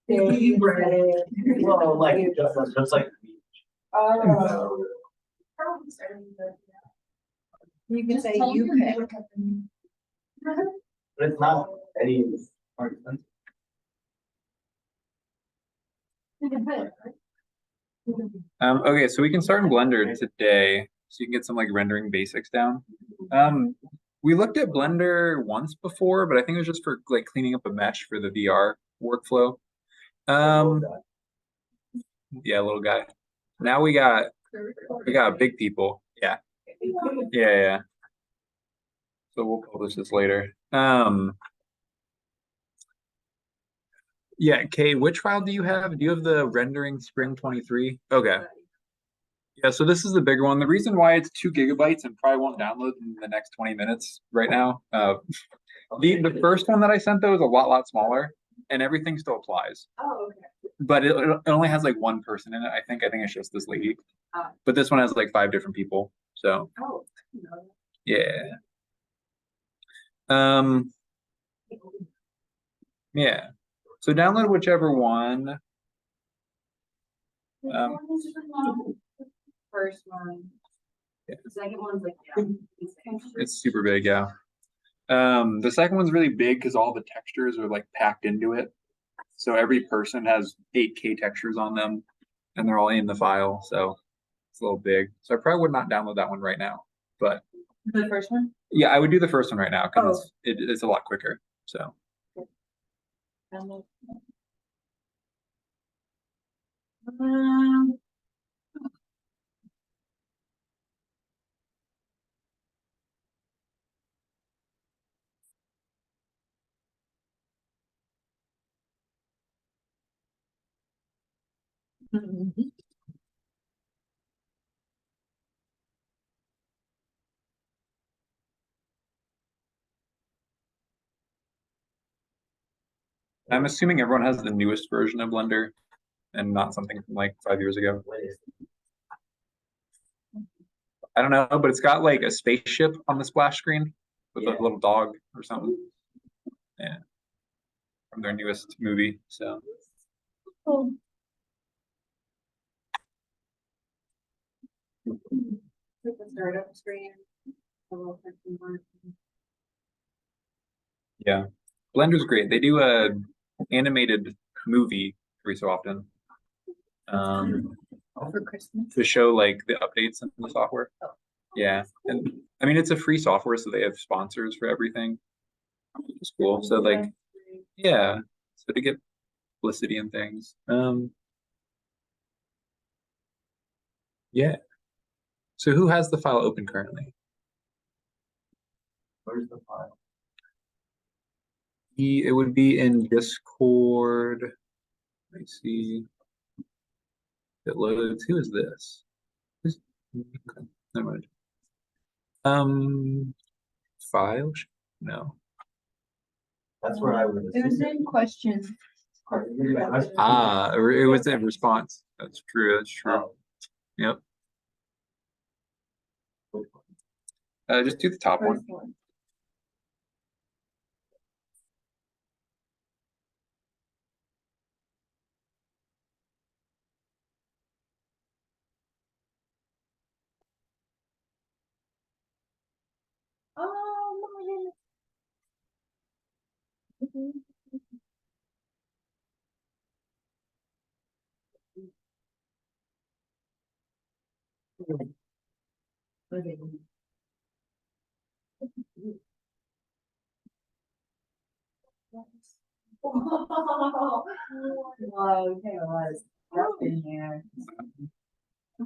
You read it. Well, like, just like. Oh. You can say you pick. But it's not any more expensive. Okay, so we can start in Blender today, so you can get some like rendering basics down. We looked at Blender once before, but I think it was just for like cleaning up a mesh for the VR workflow. Yeah, little guy. Now we got big people. Yeah. Yeah. So we'll publish this later. Yeah, Kay, which file do you have? Do you have the rendering Spring 23? Okay. Yeah, so this is the bigger one. The reason why it's 2 gigabytes and probably won't download in the next 20 minutes right now. The first one that I sent though is a lot smaller, and everything still applies. Oh, okay. But it only has like one person in it. I think it's just this lady. But this one has like 5 different people. So Oh. yeah. Yeah. So download whichever one. First one. Yeah. The second one's like, It's super big, yeah. The second one's really big because all the textures are like packed into it. So every person has 8K textures on them, and they're all in the file. So it's a little big. So I probably would not download that one right now. But the first one? yeah, I would do the first one right now because it's a lot quicker. So I'm assuming everyone has the newest version of Blender and not something from like 5 years ago. I don't know, but it's got like a spaceship on the splash screen with a little dog or something. Yeah. From their newest movie. So The startup screen. yeah. Blender's great. They do a animated movie every so often. For Christmas. To show like the updates in the software. Yeah. And I mean it's a free software, so they have sponsors for everything. It's cool. So like yeah. So to get publicity and things. Yeah. So who has the file open currently? Where's the file? It would be in Discord. Let me see. It loads. Who is this? Okay, never mind. File? No. That's where I would. It was in question. Ah, it was in response. That's true. That's true. Yep. Just do the top one. Oh my goodness. Wow, okay, it was up in here. I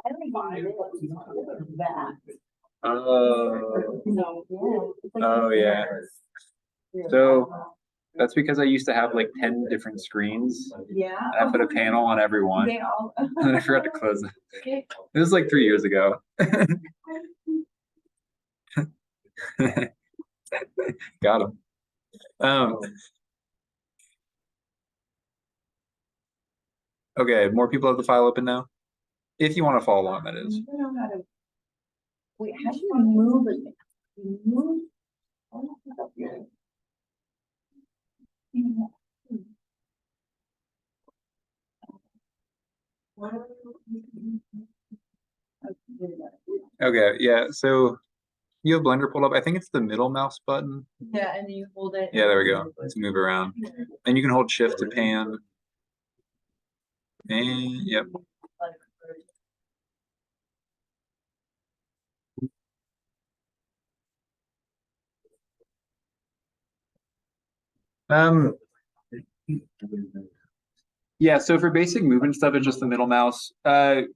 don't even that. Oh. No, yeah. Oh, yeah. So that's because I used to have like 10 different screens. Yeah. And I put a panel on every one. They all. And I forgot to close it. This is like 3 years ago. Got him. Okay, more people have the file open now. If you want to follow along, that is. I don't know how to. Wait, how do you move it? You move Okay, yeah, so you have Blender pulled up. I think it's the middle mouse button. Yeah, and then you hold it. Yeah, there we go. Let's move around. And you can hold shift to pan. And yep. Um, yeah, so for basic movement stuff, it's just the middle mouse. I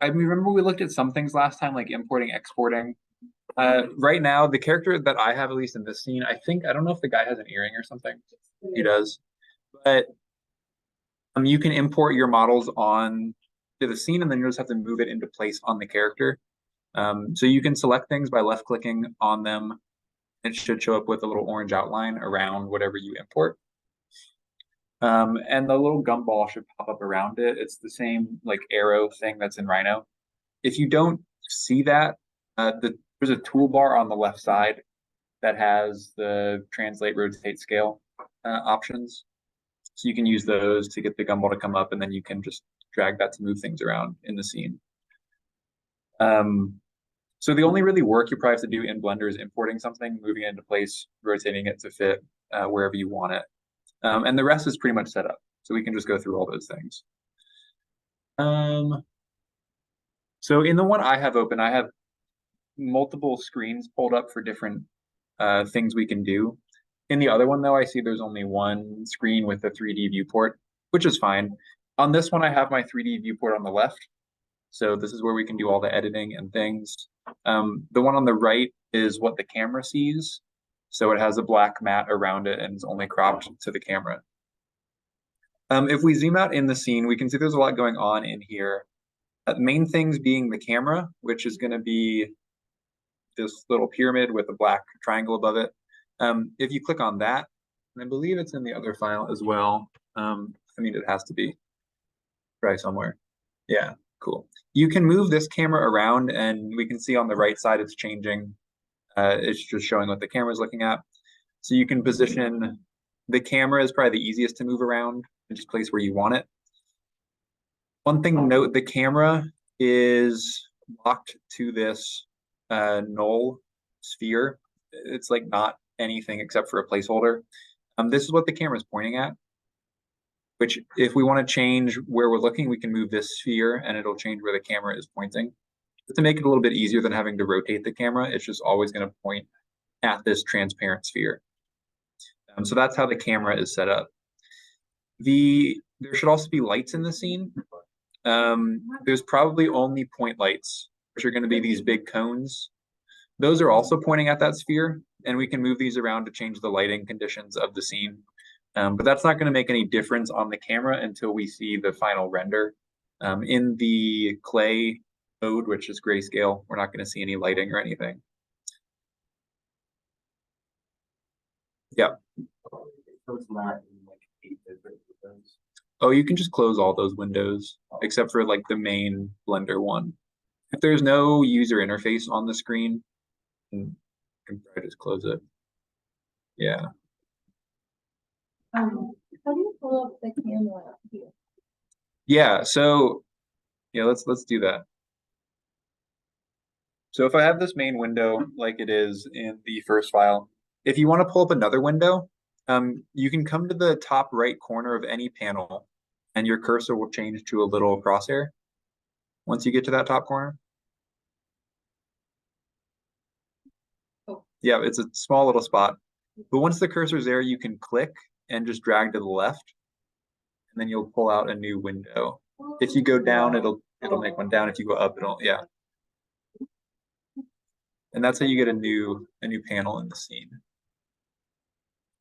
remember we looked at some things last time, like importing, exporting. Right now, the character that I have, at least in this scene, I don't know if the guy has an earring or something. He does. But you can import your models on to the scene, and then you just have to move it into place on the character. So you can select things by left clicking on them. It should show up with a little orange outline around whatever you import. And the little gumball should pop up around it. It's the same like arrow thing that's in Rhino. If you don't see that, there's a toolbar on the left side that has the translate, rotate, scale options. So you can use those to get the gumball to come up, and then you can just drag that to move things around in the scene. So the only really work you probably have to do in Blender is importing something, moving it into place, rotating it to fit wherever you want it. And the rest is pretty much set up. So we can just go through all those things. So in the one I have open, I have multiple screens pulled up for different things we can do. In the other one, though, I see there's only one screen with a 3D viewport, which is fine. On this one, I have my 3D viewport on the left. So this is where we can do all the editing and things. The one on the right is what the camera sees. So it has a black mat around it and is only cropped to the camera. If we zoom out in the scene, we can see there's a lot going on in here. Main things being the camera, which is going to be this little pyramid with a black triangle above it. If you click on that, and I believe it's in the other file as well. I mean, it has to be probably somewhere. Yeah, cool. You can move this camera around, and we can see on the right side it's changing. It's just showing what the camera is looking at. So you can position the camera is probably the easiest to move around and just place where you want it. One thing to note, the camera is locked to this null sphere. It's like not anything except for a placeholder. This is what the camera is pointing at, which if we want to change where we're looking, we can move this sphere and it'll change where the camera is pointing. Just to make it a little bit easier than having to rotate the camera, it's just always going to point at this transparent sphere. So that's how the camera is set up. There should also be lights in the scene. There's probably only point lights, which are going to be these big cones. Those are also pointing at that sphere, and we can move these around to change the lighting conditions of the scene. But that's not going to make any difference on the camera until we see the final render. In the clay mode, which is grayscale, we're not going to see any lighting or anything. Yeah. So it's not in like 8 different windows. Oh, you can just close all those windows except for like the main Blender one. If there's no user interface on the screen, you can probably just close it. Yeah. How do you pull up the camera here? Yeah, so yeah, let's do that. So if I have this main window like it is in the first file, if you want to pull up another window, you can come to the top right corner of any panel and your cursor will change to a little crosshair once you get to that top corner. Oh. Yeah, it's a small little spot. But once the cursor's there, you can click and just drag to the left, and then you'll pull out a new window. If you go down, it'll make one down. If you go up, yeah. And that's how you get a new panel in the scene.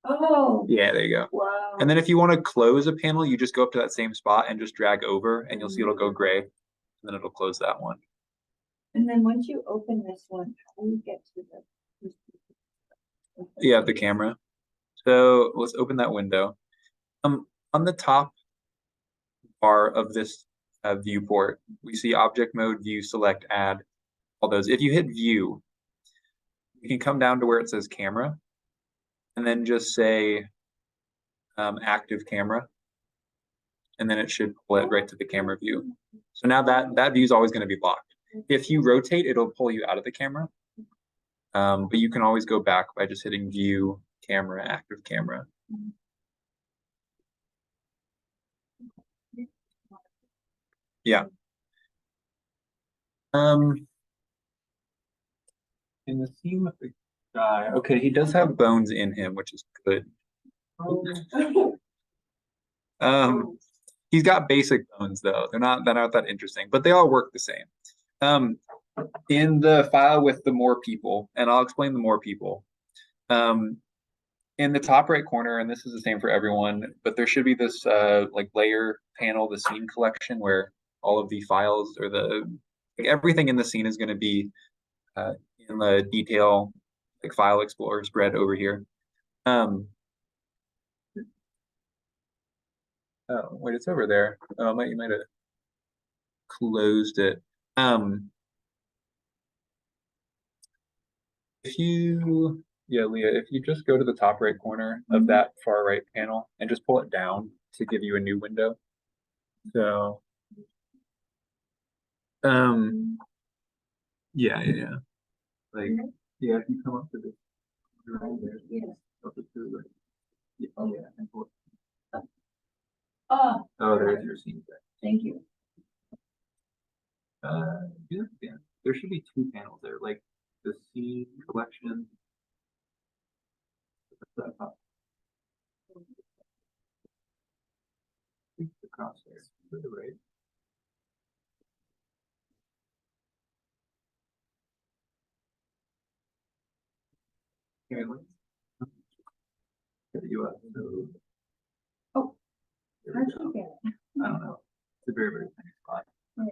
Oh. Yeah, there you go. Wow. And then if you want to close a panel, you just go up to that same spot and just drag over, and you'll see it'll go gray, and then it'll close that one. And then once you open this one, how do you get to the? Yeah, the camera. So let's open that window. On the top bar of this viewport, we see object mode, view, select, add, all those. If you hit view, you can come down to where it says camera, and then just say active camera. And then it should pull it right to the camera view. So now that view is always going to be locked. If you rotate, it'll pull you out of the camera. But you can always go back by just hitting view, camera, active camera. Yeah. In the scene with the guy, okay, he does have bones in him, which is good. He's got basic bones though. They're not that interesting, but they all work the same. In the file with the more people, and I'll explain the more people. In the top right corner, and this is the same for everyone, but there should be this like layer panel, the scene collection, where all of the files or everything in the scene is going to be in the detail, like file explorer spread over here. Oh wait, it's over there. Oh, you might have closed it. Leah, if you just go to the top right corner of that far right panel and just pull it down to give you a new window. So, yeah. Like, yeah, if you come up to this, right there, up to the right. Yeah, and pull it. Oh, there's your scene there. Thank you. Yeah, there should be two panels there, like the scene collection. Across there, to the right. Okay, let's get you up. So, Oh, there how'd we go. you get it? I don't know. It's a very, very tiny spot. Yeah.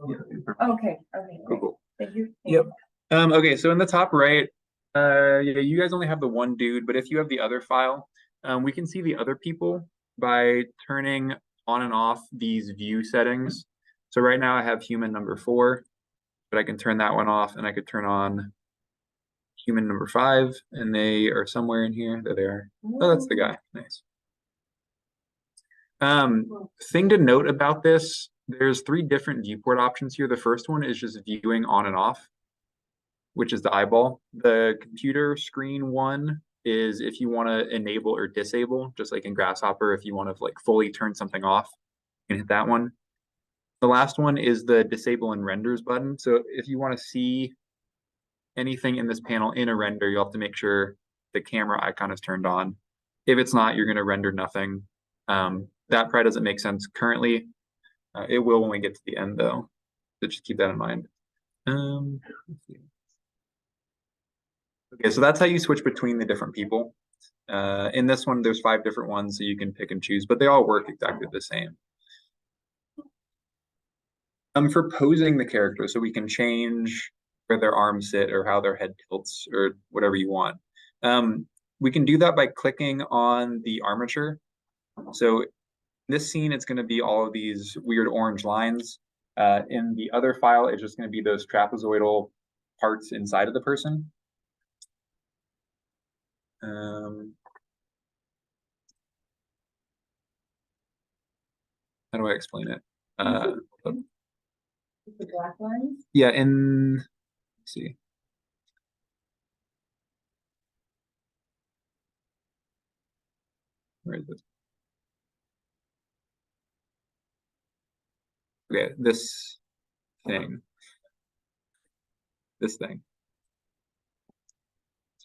Yeah, perfect. Okay. Cool. Thank you. Yep. Okay, so in the top right, yeah, you guys only have the one dude, but if you have the other file, we can see the other people by turning on and off these view settings. So right now I have human number 4, but I can turn that one off and I could turn on human number 5, and they are somewhere in here. There they are. Oh, that's the guy. Nice. Thing to note about this, there's 3 different viewport options here. The first one is just viewing on and off, which is the eyeball. The computer screen one is if you want to enable or disable, just like in Grasshopper, if you want to like fully turn something off, you can hit that one. The last one is the disable and renders button. So if you want to see anything in this panel in a render, you'll have to make sure the camera icon is turned on. If it's not, you're going to render nothing. That probably doesn't make sense currently. It will when we get to the end though. So just keep that in mind. Let's see. Okay, so that's how you switch between the different people. In this one, there's 5 different ones, so you can pick and choose, but they all work exactly the same. For posing the character, so we can change where their arms sit or how their head tilts or whatever you want. We can do that by clicking on the armature. So in this scene, it's going to be all of these weird orange lines. In the other file, it's just going to be those trapezoidal parts inside of the person. How do I explain it? The black lines? Yeah, let's see. Where is this? Okay, this thing.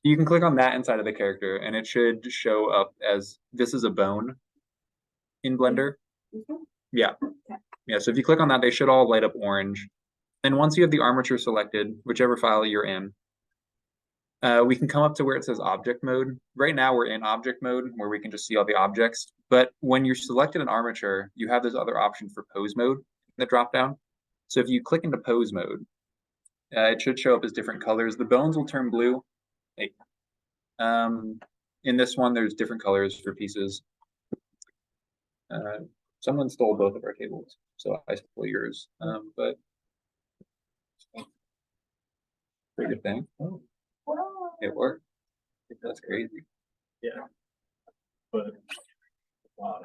You can click on that inside of the character, and it should show up as this is a bone in Blender. Yeah. Yeah, so if you click on that, they should all light up orange. And once you have the armature selected, whichever file you're in, we can come up to where it says object mode. Right now we're in object mode where we can just see all the objects. But when you're selected an armature, you have this other option for pose mode in the dropdown. So if you click into pose mode, it should show up as different colors. The bones will turn blue. Hey. In this one, there's different colors for pieces. Someone stole both of our tables, so I stole yours. But Bigger thing. Oh, Wow. it worked. That's crazy. Yeah. But wow,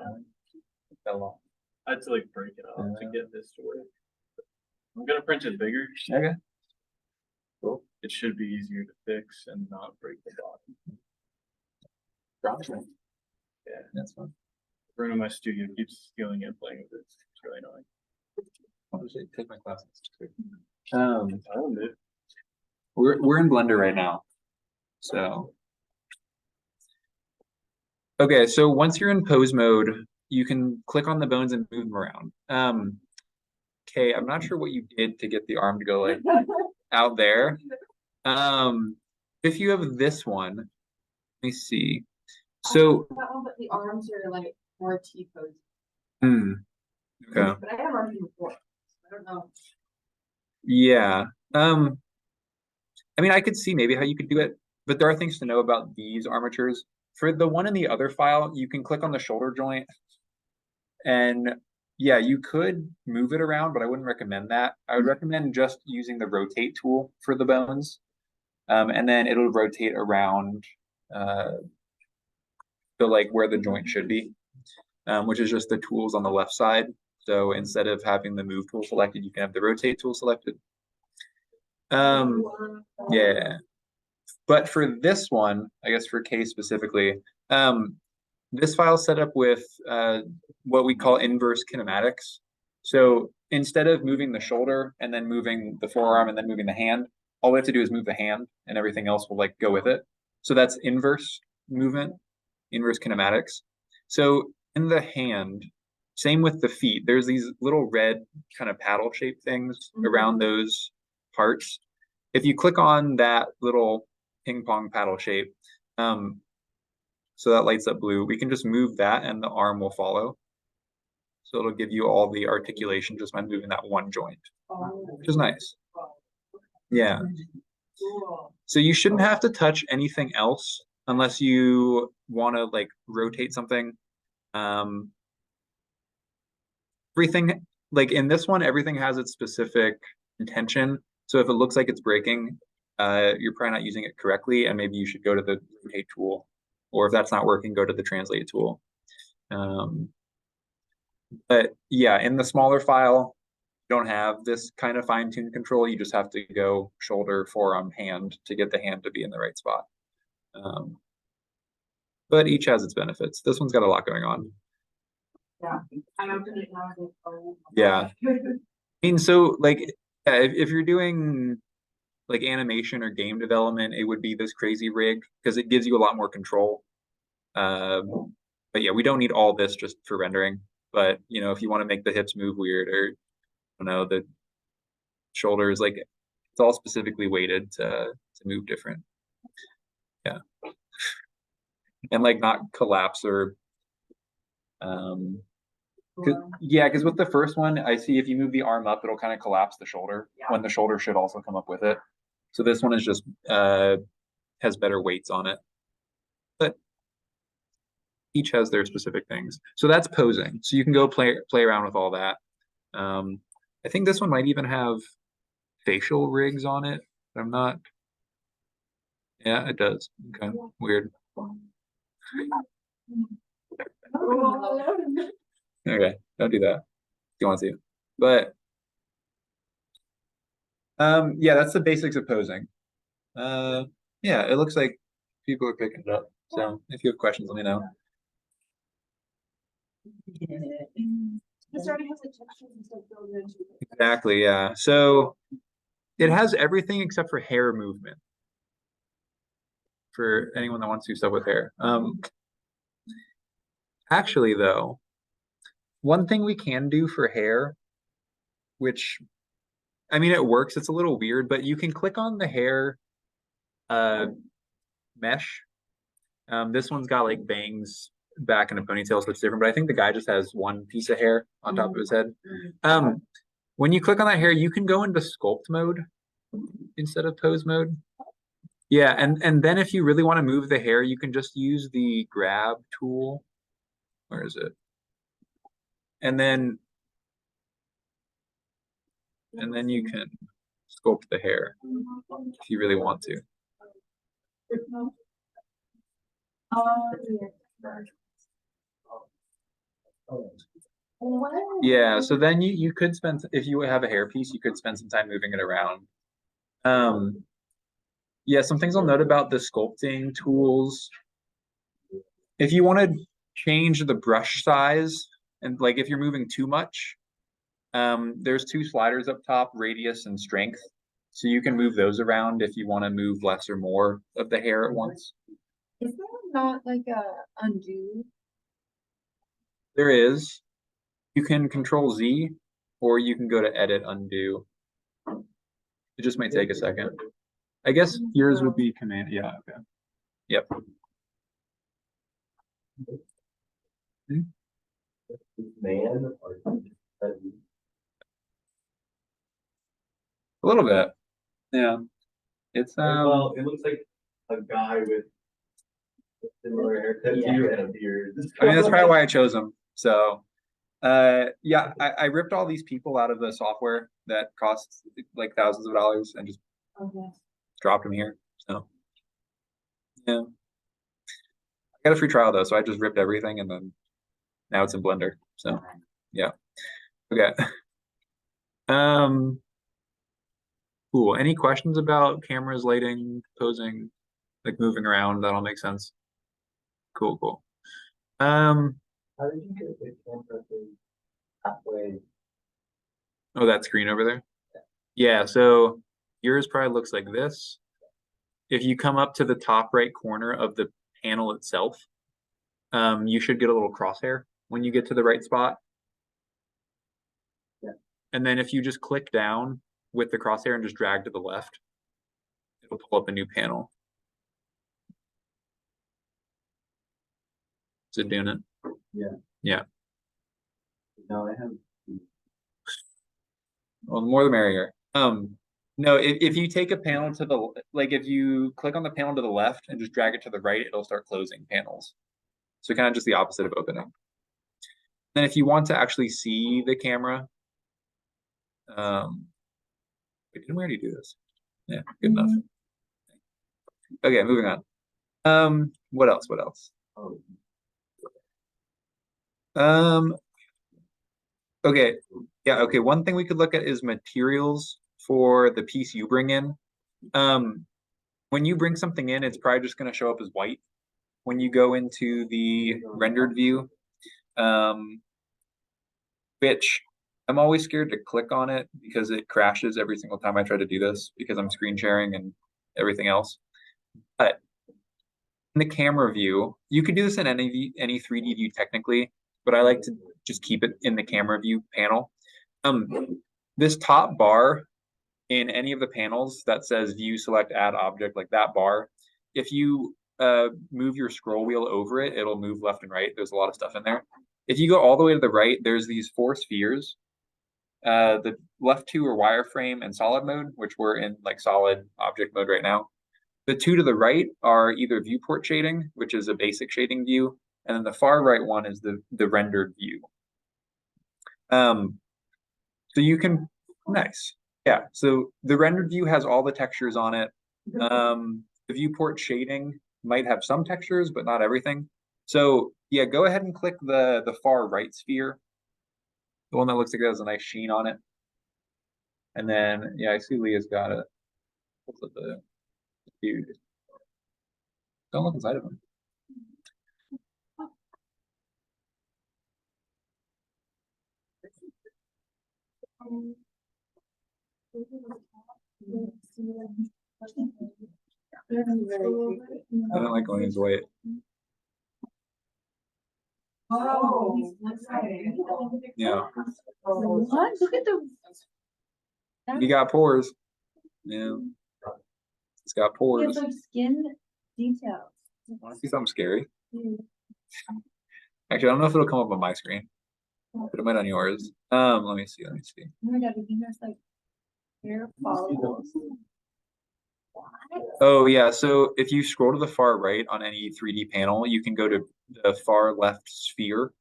It fell off. I had to like break it off to get this to work. I'm gonna print it bigger. Okay. Cool. It should be easier to fix and not break the bottom. Promising. Yeah. That's fun. Everyone in my studio keeps stealing it and playing with it. It's really annoying. I'll just take my classes. I don't know. We're in Blender right now. So okay, so once you're in pose mode, you can click on the bones and move them around. Okay, I'm not sure what you did to get the arm to go like out there. If you have this one, let me see. So That one, but the arms are like more T-pose. hmm, okay. But I have arms before. I don't know. Yeah. I mean, I could see maybe how you could do it, but there are things to know about these armatures. For the one in the other file, you can click on the shoulder joint, and yeah, you could move it around, but I wouldn't recommend that. I would recommend just using the rotate tool for the bones, and then it'll rotate around the like where the joint should be, which is just the tools on the left side. So instead of having the move tool selected, you can have the rotate tool selected. Yeah. But for this one, I guess for K specifically, this file is set up with what we call inverse kinematics. So instead of moving the shoulder and then moving the forearm and then moving the hand, all we have to do is move the hand and everything else will like go with it. So that's inverse movement, inverse kinematics. So in the hand, same with the feet, there's these little red kind of paddle shaped things around those parts. If you click on that little ping pong paddle shape, so that lights up blue, we can just move that and the arm will follow. So it'll give you all the articulation just by moving that one joint, which is nice. Yeah. So you shouldn't have to touch anything else unless you want to like rotate something. Everything, like in this one, everything has its specific intention. So if it looks like it's breaking, you're probably not using it correctly, and maybe you should go to the rotate tool, or if that's not working, go to the translate tool. But yeah, in the smaller file, you don't have this kind of fine-tuned control. You just have to go shoulder, forearm, hand to get the hand to be in the right spot. But each has its benefits. This one's got a lot going on. Yeah. I opened it now. And oh. Yeah. I mean, so like, yeah, if you're doing like animation or game development, it would be this crazy rig because it gives you a lot more control. But yeah, we don't need all this just for rendering. But you know, if you want to make the hips move weird, or I don't know, the shoulders, like it's all specifically weighted to move different. Yeah, and like not collapse or yeah, because with the first one, I see if you move the arm up, it'll kind of collapse the shoulder when the shoulder should also come up with it. So this one is just has better weights on it. But each has their specific things. So that's posing. So you can go play around with all that. I think this one might even have facial rigs on it. I'm not. Yeah, it does. Okay, weird. Okay, don't do that. If you want to. But yeah, that's the basics of posing. Yeah, it looks like people are picking it up. So if you have questions, let me know. This already has the textures and stuff built into it. Exactly, yeah. So it has everything except for hair movement. For anyone that wants to do stuff with hair. Actually, though, one thing we can do for hair, which I mean it works, it's a little weird, but you can click on the hair mesh. This one's got like bangs back in a ponytail, so it's different, but I think the guy just has one piece of hair on top of his head. When you click on that hair, you can go into sculpt mode instead of pose mode. Yeah, and then if you really want to move the hair, you can just use the grab tool. Where is it? And then you can sculpt the hair if you really want to. Yeah, so then you could spend, if you have a hairpiece, you could spend some time moving it around. Yeah, some things I'll note about the sculpting tools. If you want to change the brush size, and like if you're moving too much, there's two sliders up top, radius and strength. So you can move those around if you want to move less or more of the hair at once. Is there not like a undo? There is. You can control Z, or you can go to edit undo. It just might take a second. I guess yours would be command. Yeah, okay. Yep. Man or A little bit. Yeah. It's well, it looks like a guy with a similar haircut to you and a beard. I mean that's probably why I chose them. So yeah, I ripped all these people out of the software that costs like thousands of dollars and just Okay. dropped them here. So yeah. I got a free trial though, so I just ripped everything and then now it's in Blender. So yeah. Okay. Cool. Any questions about cameras, lighting, posing, like moving around? That'll make sense. Cool, cool. How did you get the camera thing halfway? Oh, that screen over there? Yeah, so yours probably looks like this. If you come up to the top right corner of the panel itself, you should get a little crosshair when you get to the right spot. Yeah. And then if you just click down with the crosshair and just drag to the left, it'll pull up a new panel. Is it doing it? Yeah. Yeah. No, I have. Well, the more the merrier. No, if you take a panel to the, like if you click on the panel to the left and just drag it to the right, it'll start closing panels. So kind of just the opposite of opening. Then if you want to actually see the camera, wait, didn't we already do this? Yeah, good enough. Okay, moving on. What else? What else? Okay, yeah, okay. One thing we could look at is materials for the piece you bring in. When you bring something in, it's probably just going to show up as white. When you go into the rendered view, which I'm always scared to click on it because it crashes every single time I try to do this because I'm screen sharing and everything else. But in the camera view, you could do this in any 3D view technically, but I like to just keep it in the camera view panel. This top bar in any of the panels that says view, select, add object, like that bar, if you move your scroll wheel over it, it'll move left and right. There's a lot of stuff in there. If you go all the way to the right, there's these 4 spheres. The left 2 are wireframe and solid mode, which we're in like solid object mode right now. The 2 to the right are either viewport shading, which is a basic shading view, and then the far right one is the rendered view. So you can, nice. Yeah, so the rendered view has all the textures on it. The viewport shading might have some textures, but not everything. So yeah, go ahead and click the far right sphere. The one that looks like it has a nice sheen on it. And then, yeah, I see Leah's got it. What's up the dude? Don't look inside of him. I don't like when he's white. Oh, Yeah, what? Look at the. he got pores. Yeah, it's got He pores. has like skin details. Want to see something scary? Mm. Actually, I don't know if it'll come up on my screen, but it might on yours. Let me see. Let me see. Oh my god, he has like hair follicles. What? Oh yeah, so if you scroll to the far right on any 3D panel, you can go to the far left sphere.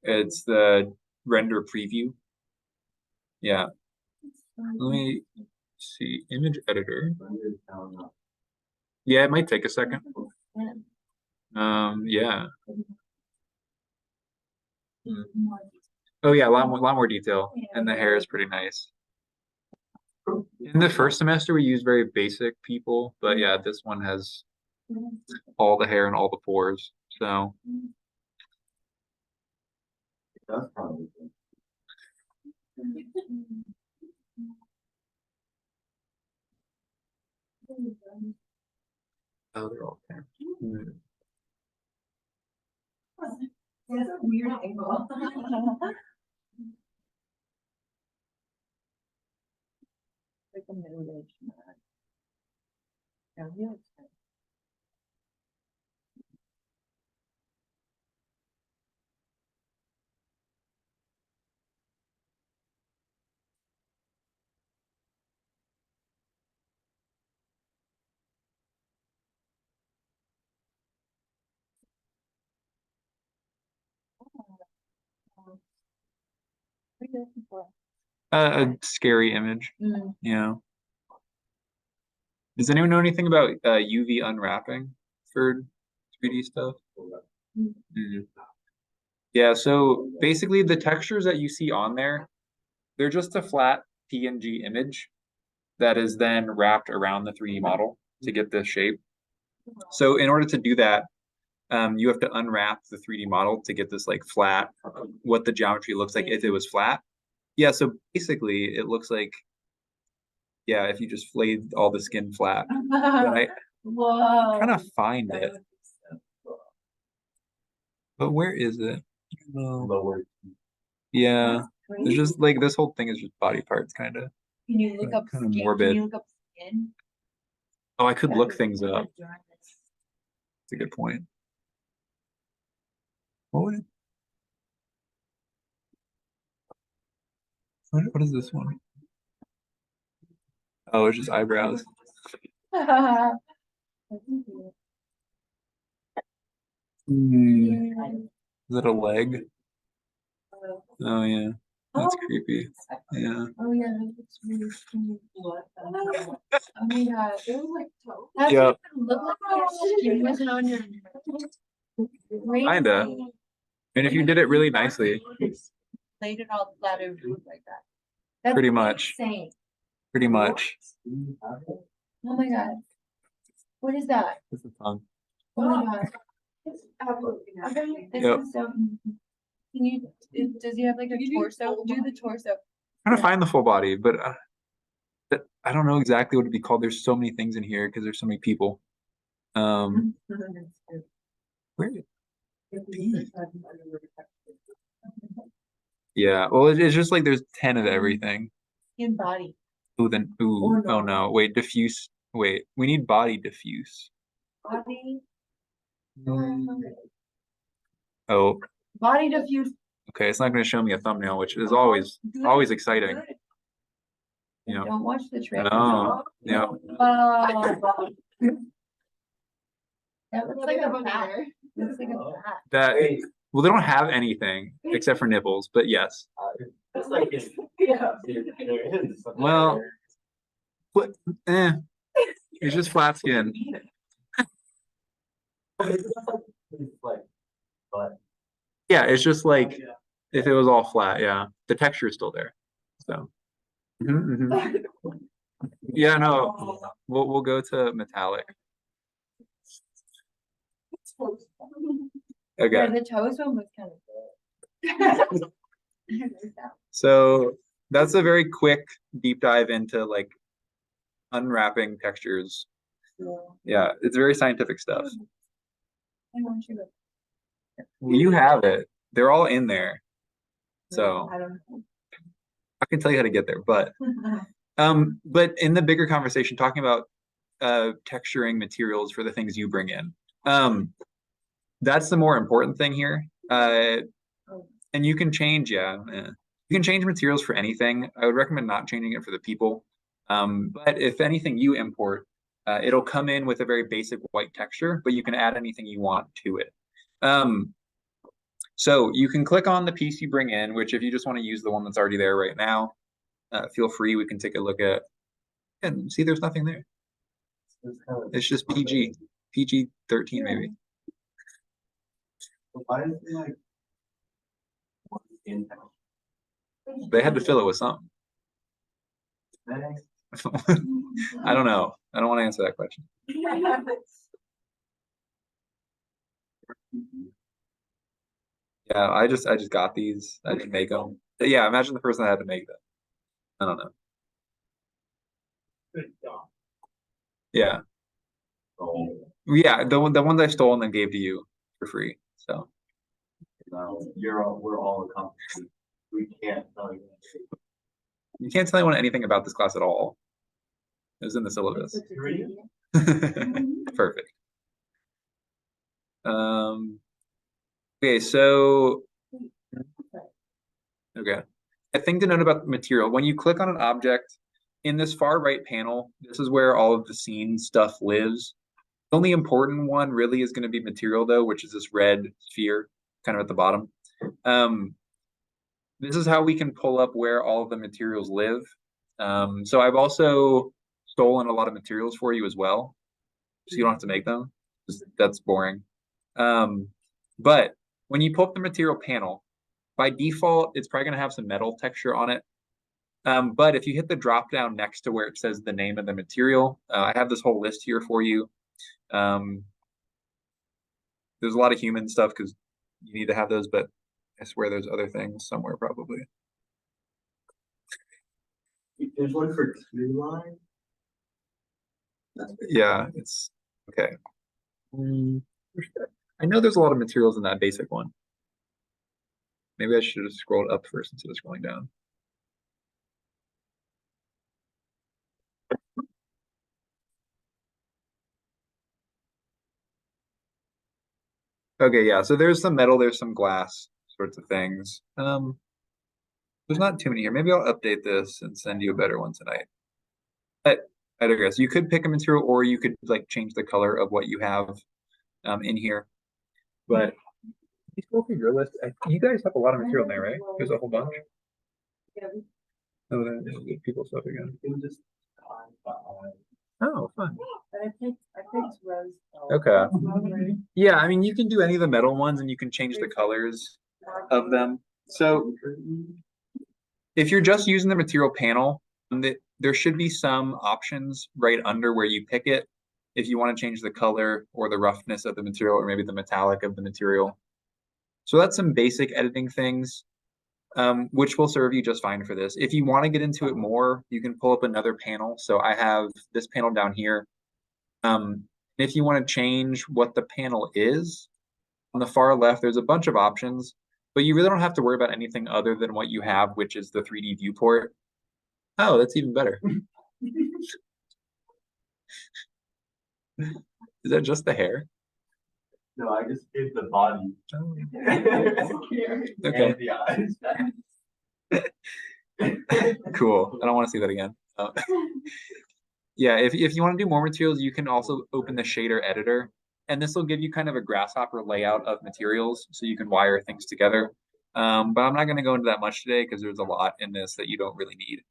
It's the render preview. Yeah, let me Let's see, image editor. Yeah, it might take a second. Yeah. Oh yeah, a lot more detail, and the hair is pretty nice. In the first semester, we used very basic people, but yeah, this one has all the hair and all the pores. So That's probably. oh, they're all there. That's a weird angle. Like a middle-aged man. Yeah, he looks good. What are you looking for? A scary image, Mm. yeah. Does anyone know anything about UV unwrapping for 3D stuff? Mhm. Yeah, so basically the textures that you see on there, they're just a flat PNG image that is then wrapped around the 3D model to get this shape. So in order to do that, you have to unwrap the 3D model to get this like flat, what the geometry looks like if it was flat. Yeah, so basically it looks like, yeah, if you just flayed all the skin flat. But I Whoa. kind of find it, but where is it? Lower. Yeah, it's just like this whole thing is just body parts, kind of. Can you look up Kinda skin? morbid. Can you look up skin? Oh, I could look things up. That's a good point. What what is this one? Oh, it's just eyebrows. Hmm, is that a leg? Oh yeah, that's creepy. Yeah. Oh yeah, that's really cute. Oh my god, it was like toe. That Yeah. didn't even look like your skin wasn't on your. Kinda. And if you did it really nicely, Laid it all flat, it would look like that. That's Pretty much. insane. pretty much. Oh my god. What is that? This is fun. Oh my god. This Yep. is so. Can you, does he have like a torso? Do the torso. Trying to find the full body, but I don't know exactly what it'd be called. There's so many things in here because there's so many people. Where? Yeah, well, it's just like there's 10 of everything. Skin body. Ooh, then ooh, oh no, wait, diffuse. Wait, we need body diffuse. Body. Oh, Body diffuse. okay, it's not going to show me a thumbnail, which is always exciting. Good. Yeah. Don't watch the trailer. Oh, yeah. That looks like a bat. Looks like a bat. That well, they don't have anything except for nipples, but yes. It's like it's. Yeah. There is. Well, what? It's just flat skin. It's like, but. Yeah, it's just like if it was all flat. Yeah, the texture is still there. So. Mhm, mhm. Yeah, no, we'll go to metallic. Yeah, Okay, the toes one was kind of good. so that's a very quick deep dive into like unwrapping textures. Yeah, it's very scientific stuff. I want you to. You have it. They're all in there. So I don't know. I can tell you how to get there, but in the bigger conversation, talking about texturing materials for the things you bring in. That's the more important thing here. And you can change, you can change materials for anything. I would recommend not changing it for the people. But if anything you import, it'll come in with a very basic white texture, but you can add anything you want to it. So you can click on the piece you bring in, which if you just want to use the one that's already there right now, feel free. We can take a look at And see, there's nothing there. It's just PG 13 maybe. Why is it like? In They had to fill it with something. I don't know. I don't want to answer that question. Yeah, I just got these. I didn't make them. Yeah, imagine the person that had to make them. I don't know. Yeah. Yeah, the ones I stole and then gave to you for free. So No, we're all accomplished. We can't tell you. you can't tell anyone anything about this class at all. It was in the syllabus. Perfect. Okay, so okay. A thing to note about the material, when you click on an object in this far right panel, this is where all of the scene stuff lives. The only important one really is going to be material though, which is this red sphere kind of at the bottom. This is how we can pull up where all of the materials live. So I've also stolen a lot of materials for you as well, so you don't have to make them. That's boring. But when you pull up the material panel, by default, it's probably going to have some metal texture on it. But if you hit the drop down next to where it says the name of the material, I have this whole list here for you. There's a lot of human stuff because you need to have those, but I swear there's other things somewhere probably. There's one for two line. Yeah, it's okay. I know there's a lot of materials in that basic one. Maybe I should have scrolled up first instead of scrolling down. Okay, yeah, so there's some metal, there's some glass sorts of things. There's not too many here. Maybe I'll update this and send you a better one tonight. But I digress. You could pick a material or you could like change the color of what you have in here. But you scroll through your list. You guys have a lot of material in there, right? There's a whole bunch. Oh, then people stuff again. Oh, fun. I picked rose. Okay. Yeah, I mean, you can do any of the metal ones and you can change the colors of them. So if you're just using the material panel, there should be some options right under where you pick it if you want to change the color or the roughness of the material or maybe the metallic of the material. So that's some basic editing things, which will serve you just fine for this. If you want to get into it more, you can pull up another panel. So I have this panel down here. If you want to change what the panel is, on the far left, there's a bunch of options, but you really don't have to worry about anything other than what you have, which is the 3D viewport. Oh, that's even better. Is that just the hair? No, I just did the body. Oh. Okay. Okay, And the eyes. cool. I don't want to see that again. Yeah, if you want to do more materials, you can also open the shader editor, and this will give you kind of a grasshopper layout of materials so you can wire things together. But I'm not going to go into that much today because there's a lot in this that you don't really need.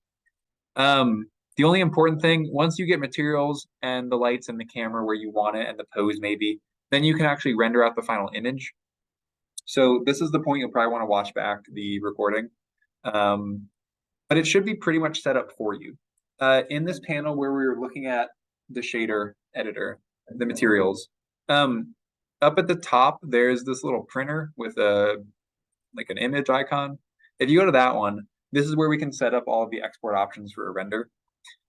The only important thing, once you get materials and the lights and the camera where you want it and the pose maybe, then you can actually render out the final image. So this is the point you'll probably want to watch back the recording. But it should be pretty much set up for you. In this panel where we were looking at the shader editor, the materials, up at the top, there's this little printer with like an image icon. If you go to that one, this is where we can set up all of the export options for a render.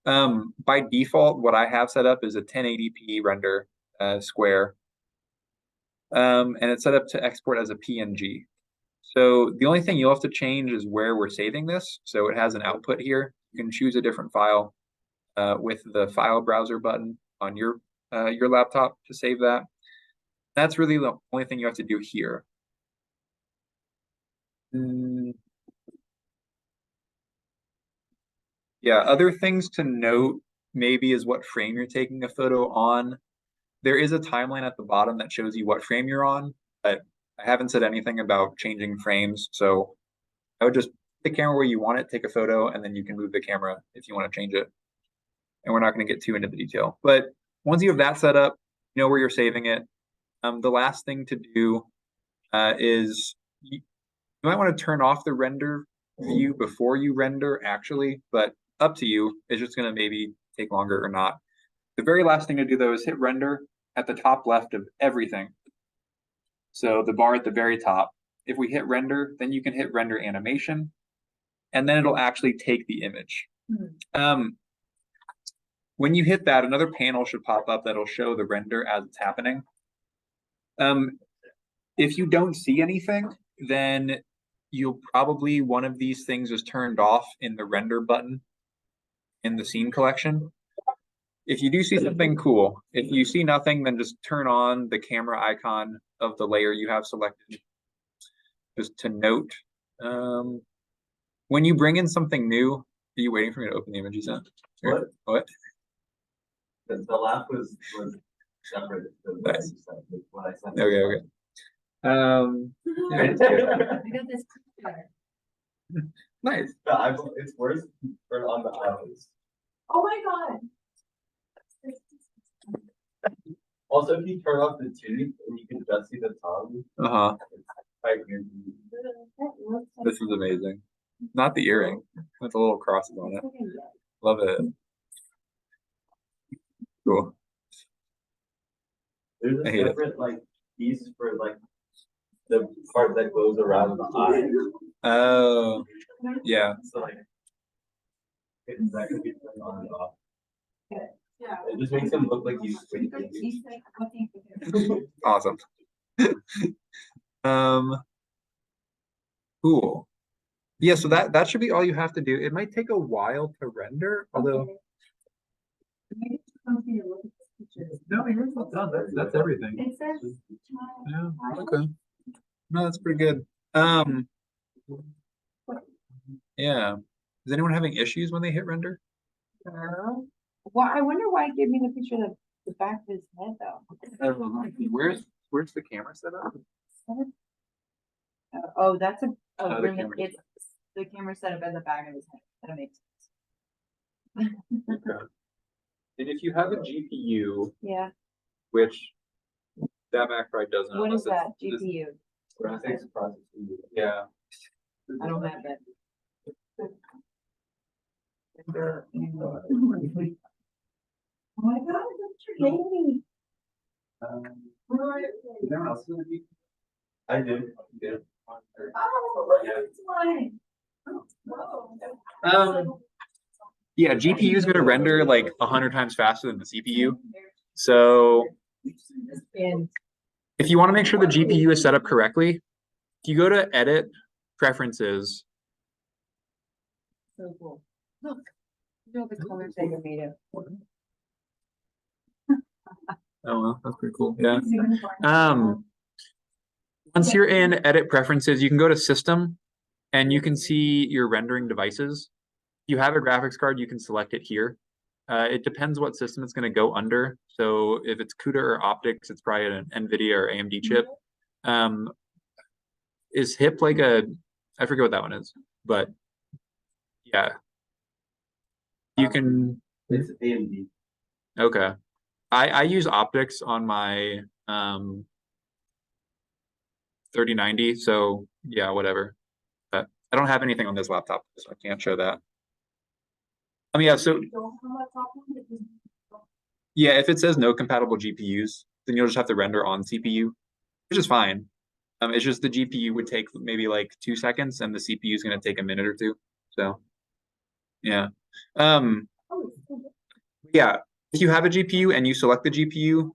By default, what I have set up is a 1080p render square. And it's set up to export as a PNG. So the only thing you'll have to change is where we're saving this. So it has an output here. You can choose a different file with the file browser button on your laptop to save that. That's really the only thing you have to do here. Yeah, other things to note maybe is what frame you're taking a photo on. There is a timeline at the bottom that shows you what frame you're on, but I haven't said anything about changing frames. So I would just put the camera where you want it, take a photo, and then you can move the camera if you want to change it. and we're not going to get too into the detail. But once you have that set up, you know where you're saving it. The last thing to do is you might want to turn off the render view before you render actually, but up to you. It's just going to maybe take longer or not. The very last thing to do though is hit render at the top left of everything. So the bar at the very top. If we hit render, then you can hit render animation, and then it'll actually take the image. When you hit that, another panel should pop up that'll show the render as it's happening. If you don't see anything, then you'll probably, one of these things is turned off in the render button in the scene collection. If you do see something cool, if you see nothing, then just turn on the camera icon of the layer you have selected. Just to note, when you bring in something new, are you waiting for me to open the image you sent? What? The laugh was separate. Nice. What I sent. Okay. Yeah, it's good. I got this picture. Nice. It's worse for on the eyes. Oh my god. Also, if you turn off the teeth and you can just see the tongue, Uh-huh. it's quite weird. This is amazing. Not the earring. With a little crosses on it. Love it. Cool. There's I a hate it. separate like piece for like the part that goes around the eye. Oh, yeah. So like that could be turned on and off. Yeah. It just makes him look like he's squinting. He's like looking. Awesome. Cool. Yeah, so that should be all you have to do. It might take a while to render, although no, yours is done. That's everything. It says. Yeah, okay. No, that's pretty good. Yeah. Is anyone having issues when they hit render? Well, I wonder why it gave me the picture of the back of his head though. Where's the camera set up? Oh, that's a, Oh, the really, camera. it's the camera set up at the back of his head. That makes sense. And if you have a GPU, Yeah, which that Mac probably doesn't. what is unless that, it's- GPU? Graphics processing. Yeah. I don't have that. Oh my god, that's your baby. Is anyone else in the GPU? I did. Yeah. Oh, look at this one. Whoa. Yeah, GPU is going to render like 100 times faster than the CPU. So And if you want to make sure the GPU is set up correctly, if you go to Edit, Preferences, so cool. Look, you know the colors that you made it. oh well, that's pretty cool. Yeah. Once you're in Edit Preferences, you can go to System, and you can see your rendering devices. If you have a graphics card, you can select it here. It depends what system it's going to go under. So if it's CUDA or optics, it's probably an NVIDIA or AMD chip. Is HIP like a, I forget what that one is, but yeah. You can, It's AMD. okay. I use optics on my 3090, so yeah, whatever. But I don't have anything on this laptop, so I can't show that. Yeah, so yeah, if it says no compatible GPUs, then you'll just have to render on CPU, which is fine. It's just the GPU would take maybe like 2 seconds, and the CPU is going to take a minute or two. So, yeah. Yeah, if you have a GPU and you select the GPU,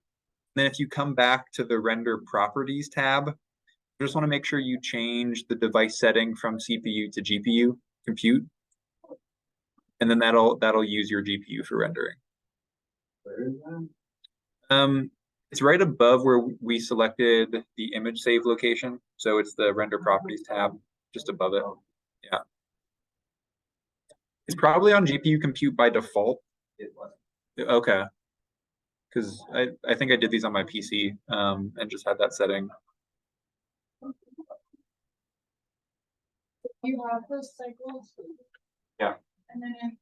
then if you come back to the Render Properties tab, you just want to make sure you change the device setting from CPU to GPU compute, and then that'll use your GPU for rendering. Where is that? It's right above where we selected the image save location. So it's the Render Properties tab, just above it. Yeah. It's probably on GPU compute by default. It was. Okay. Because I think I did these on my PC and just had that setting. You have those cycles. Yeah. And then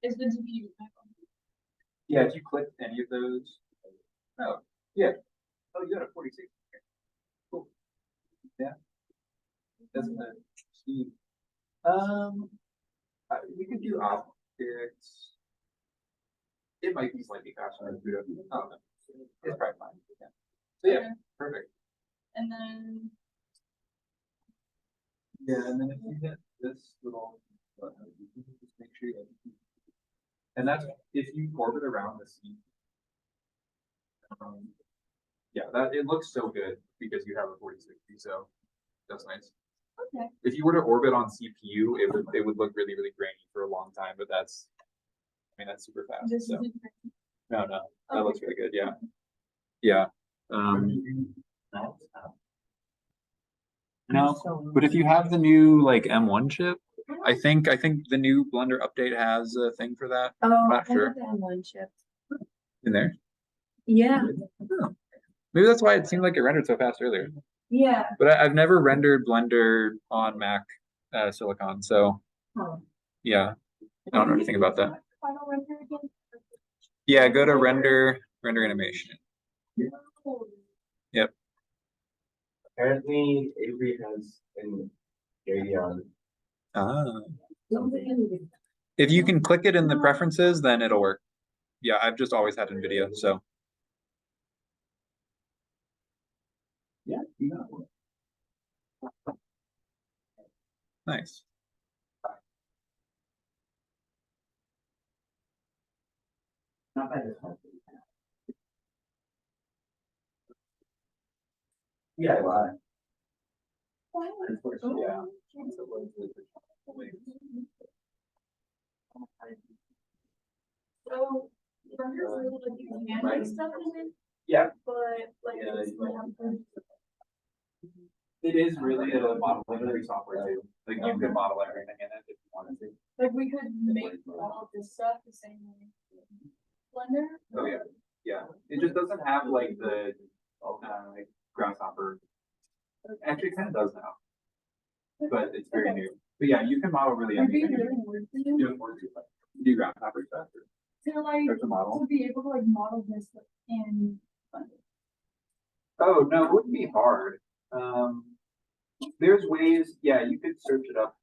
is the GPU back on? Yeah, if you click any of those. Oh, yeah. Oh, you got a 46. Cool. Yeah. Doesn't that see? We could do optics. It might be slightly faster than Pluto. I don't know. It's probably fine. Yeah. So yeah, Okay. perfect. And then, Yeah, and then if you hit this little button, you can just make sure you and that's if you orbit around the sea. Yeah, that it looks so good because you have a 4060, so that's nice. okay. If you were to orbit on CPU, it would look really, really grainy for a long time, but that's I mean that's super fast. This So is. no, that looks really good, yeah. Yeah. No, but if you have the new like M1 chip, I think the new Blender update has a thing for that Oh, Not I sure. have that one chip. in there. Yeah, Oh. Maybe that's why it seemed like it rendered so fast earlier. yeah. But I've never rendered Blender on Mac Silicon, so Oh. yeah, I don't know anything about that. Final render again? Yeah, go to render animation. Yep. Apparently Avery has an Radeon. Ah. If you can click it in the preferences, then it'll work. Yeah, I've just always had NVIDIA, so. Yeah, nice. Not bad. Yeah, well, Yeah. So, renders are able to do hand stuff in it, Yeah, but like. Yeah, it's you like- it is really a model library software too. Like you could model everything in it if you wanted to. Like, we could make all of this stuff the same way. Blender? Oh yeah, yeah. It just doesn't have like the like grasshopper. Actually, it kind of does now, but it's very new. But yeah, you can model really Would be anything. really weird for you Do it for you, but do grasshopper stuff to like, or to model. to be able to like model this in Blender. Oh no, it wouldn't be hard. There's ways. Yeah, you could search it up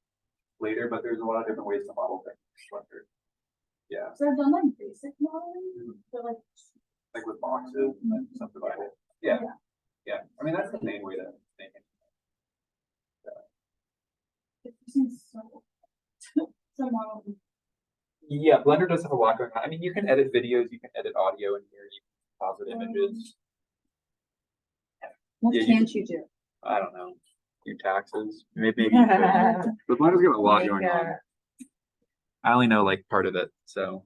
later, but there's a lot of different ways to model things. in Blender. Yeah, So I've done like basic modeling, but like with boxes and something like that. Yeah, yeah. I mean, that's the main way to make it. it seems so. So modeling. Yeah, Blender does have a lot going on. I mean, you can edit videos, you can edit audio in here, you can composite images. What Yeah, you can't you do? I don't know, do taxes, maybe you could. But Blender's got a lot Make going on. a- I only know like part of it, so.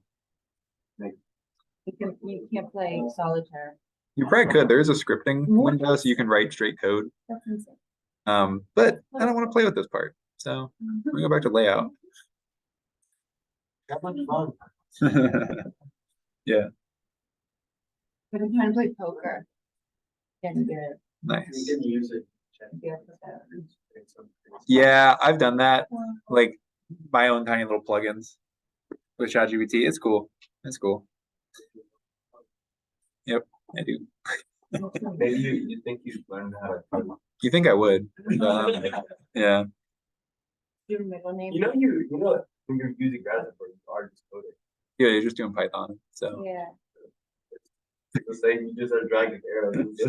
You can't play solitaire. You probably could. There is a scripting window, so you can write straight code. That's insane. But I don't want to play with this part, so we go back to layout. that much fun. Yeah, But I'm trying to play poker. Getting good. You nice. can use it. Be able to do that. Yeah, I've done that. Like my own tiny little plugins with ChatGPT. It's cool. It's cool. Yep, I do. Maybe you think you'd learn how to code. You think I would? Yeah. Your middle name. You know when you're using Grasshopper, you are just coding. Yeah, you're just doing Python. So Yeah. The same, you just are dragging arrows.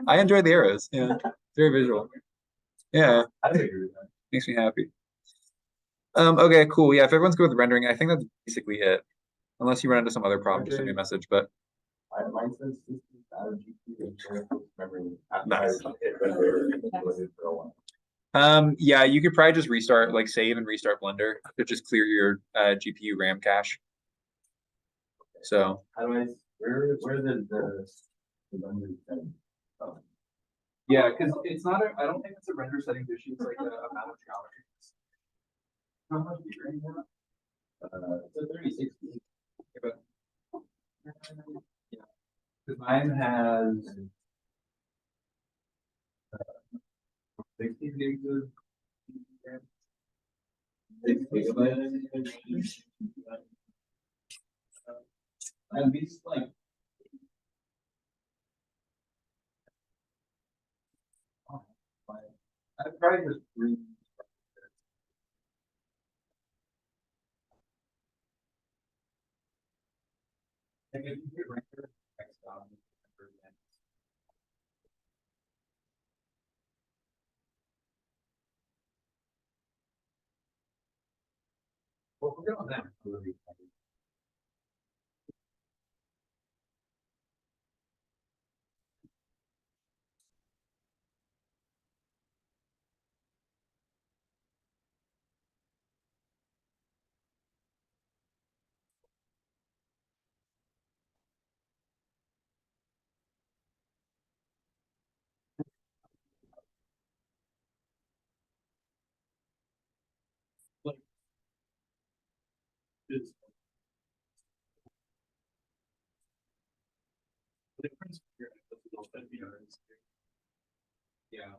I enjoy the arrows. Yeah, very visual. Yeah, I agree with that. makes me happy. Okay, cool. Yeah, if everyone's good with rendering, I think that's basically it. Unless you run into some other problem, just send me a message. But Mine says this is out of GPU and graphics memory. Nice. After I hit render, it was it for a while. yeah, you could probably just restart, like save and restart Blender to just clear your GPU RAM cache. So How do I, where the render setting? Oh, yeah, because it's not a, I don't think it's a render settings issue. It's like a amount of geometry. How much do you RAM have? it's a 3060. But yeah, because mine has 60 gigs of RAM. 6 gigabytes. And these like. I probably just read. Like if you get right there, next down, well, we're going down. It's. The difference here, yeah.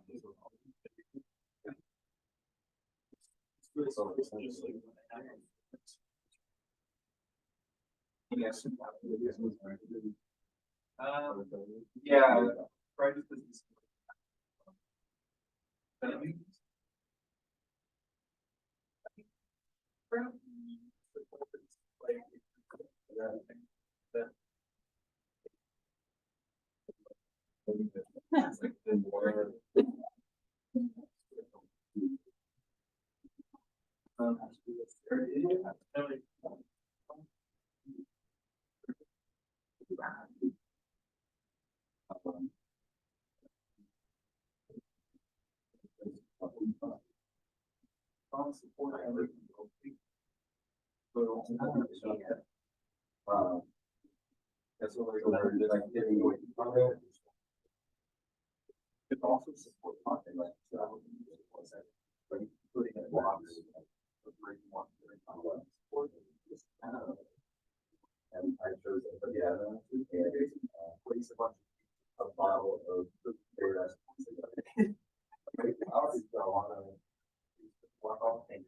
Yes. Yeah. Private business. That's what we're like getting away from it. It also support content like putting in blocks. And I chose it, but yeah, place a bunch of a bottle of paradise. I already got a lot of walk off thing.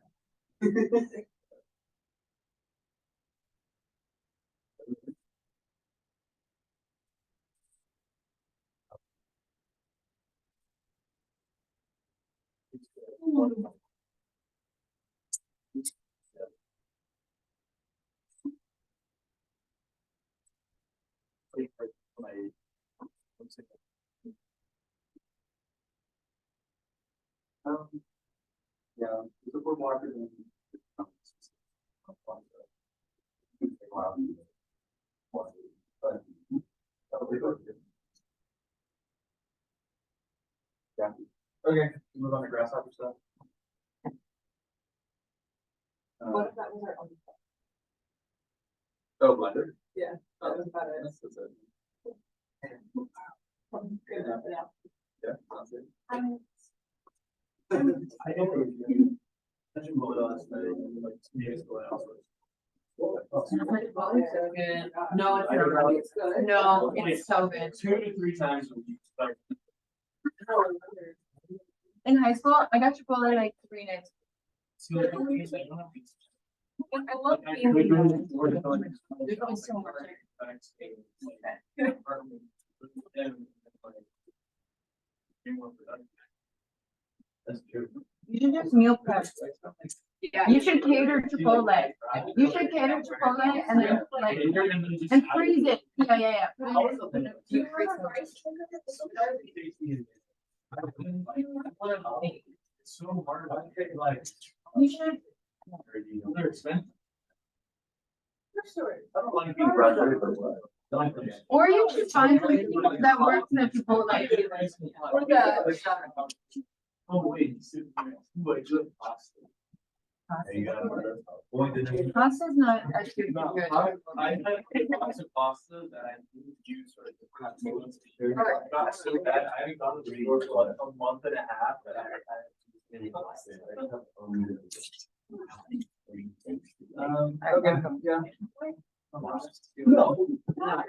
Yeah, supermarket and. Yeah, okay, move on to grasshopper stuff. What if that was our own? Oh, blender? Yeah, that was about it. That's it. Good enough, yeah. Yeah, sounds good. Um, I don't know if you mentioned bullet last night, like 2 days ago, I also. No, it's not. It's good. No, it's so good. 2 to 3 times a week, like. in high school, I got Chipotle like 3 nights. So like, okay, so I don't have to- I love Like, being. we go to the board, There's like, always so much. That's true. You should just meal prep. Yeah. You should cater Chipotle. You should cater Chipotle and then like, and freeze it. Yeah. Put it in. You freeze it. It's so hard, I think like. You should. They're expensive. I don't like being frustrated. Or you should find something that works in a Chipotle. Or the. Oh, wait. Wait, just pasta. There you go. Boy, did I- Pasta's not actually good. I had lots of pasta that I didn't use for the It got so bad, I haven't gone to the store for like a month and a half that I had. Okay, yeah. No. Bye.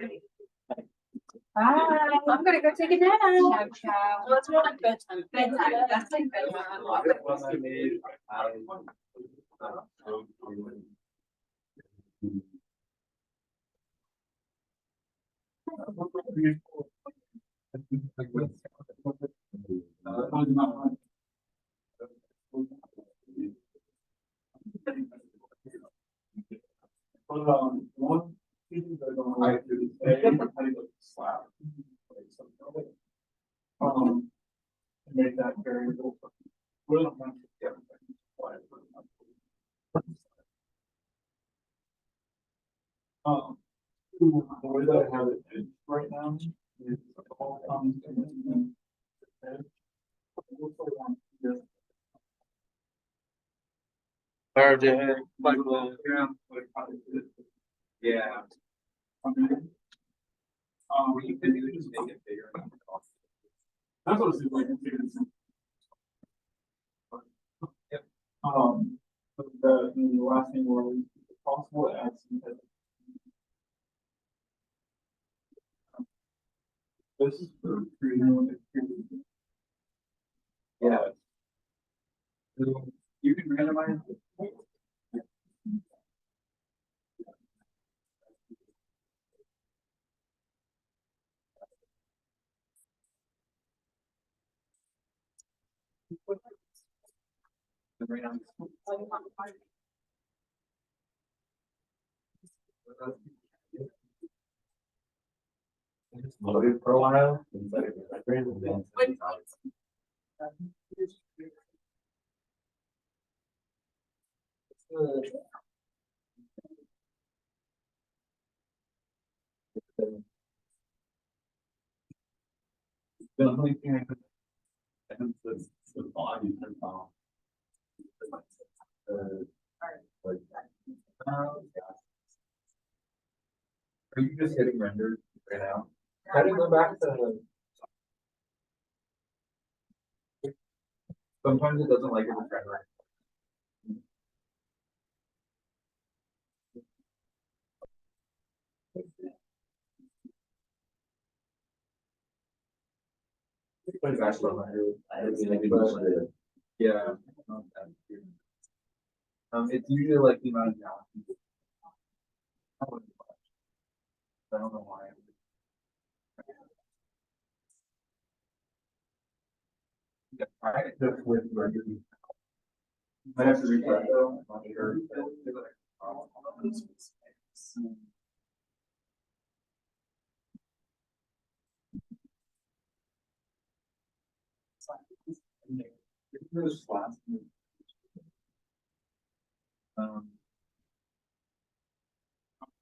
I'm gonna go take a nap. Ciao, ciao. Well, it's more like bedtime. Bedtime, that's like bedtime. When I made, One. I do slap. Make that variable. The way that I have it right now is all comes in. RJ, Michael, yeah. You could just make it bigger. That's what it's like. Yep. But the last thing was if possible to add some. This is for creating. Yeah. So you can randomize. Just loaded for a while. Instead of and then. The only thing I could. The body turns off. Like. Are you just hitting render right now? Try to go back to. Sometimes it doesn't like it with render. Yeah. It's usually like the amount of galaxies. I don't know why. Yeah, I just with regular. Might have to refresh though, I'm not sure.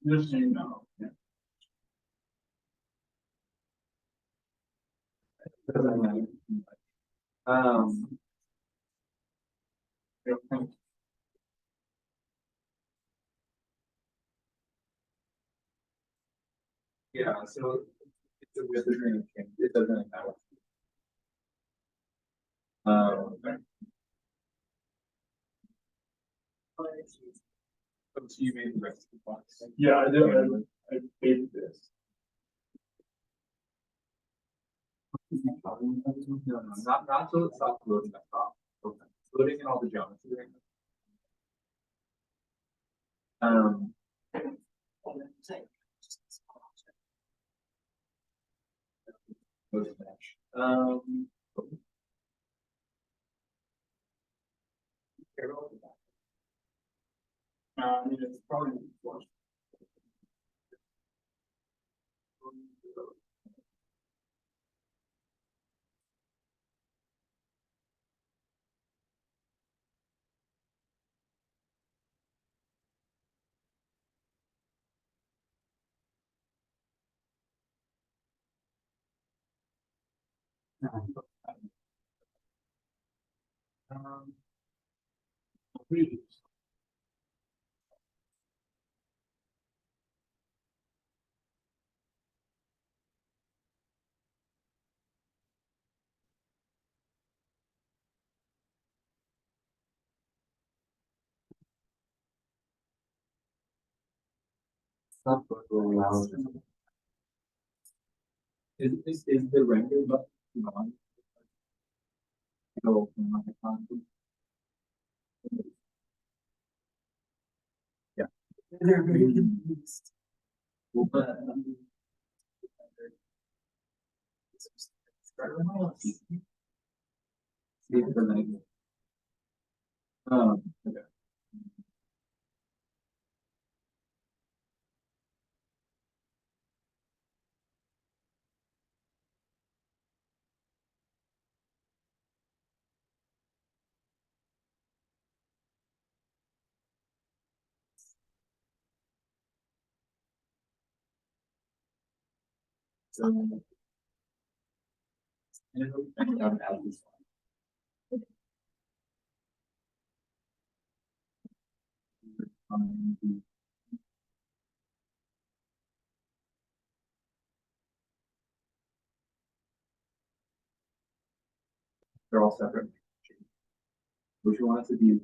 Just so you know. Yeah. Um. Yeah, so it's a withering change. It doesn't matter. So you made the rest of the box. Yeah, I did. I paid this. No, not till it stops loading the top. Okay. Loading in all the geometry. Right now. Um. I mean, it's probably. Please. Is the render button on? Go from my account. Yeah. Well, but, Okay. They're all separate. Which one wants to be one?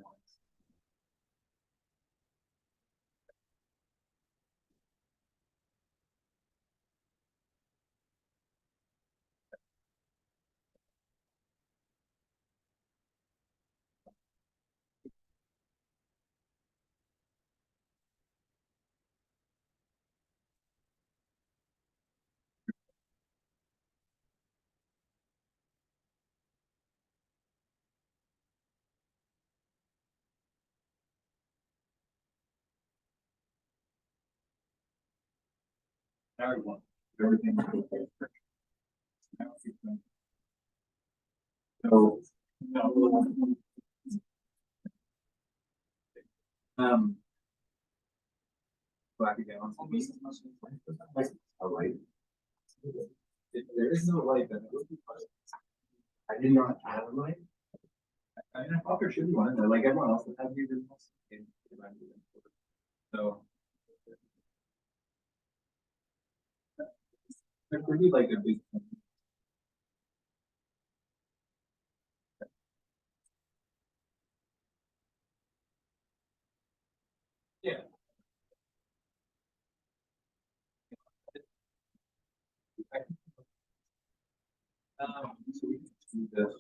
Everyone, everything. So, um. Black again on some pieces. A light. There is no light that. I did not have a light. I mean, I thought there should be one in there, like everyone else that has these. So. They're pretty like a big. Yeah. So we can do this.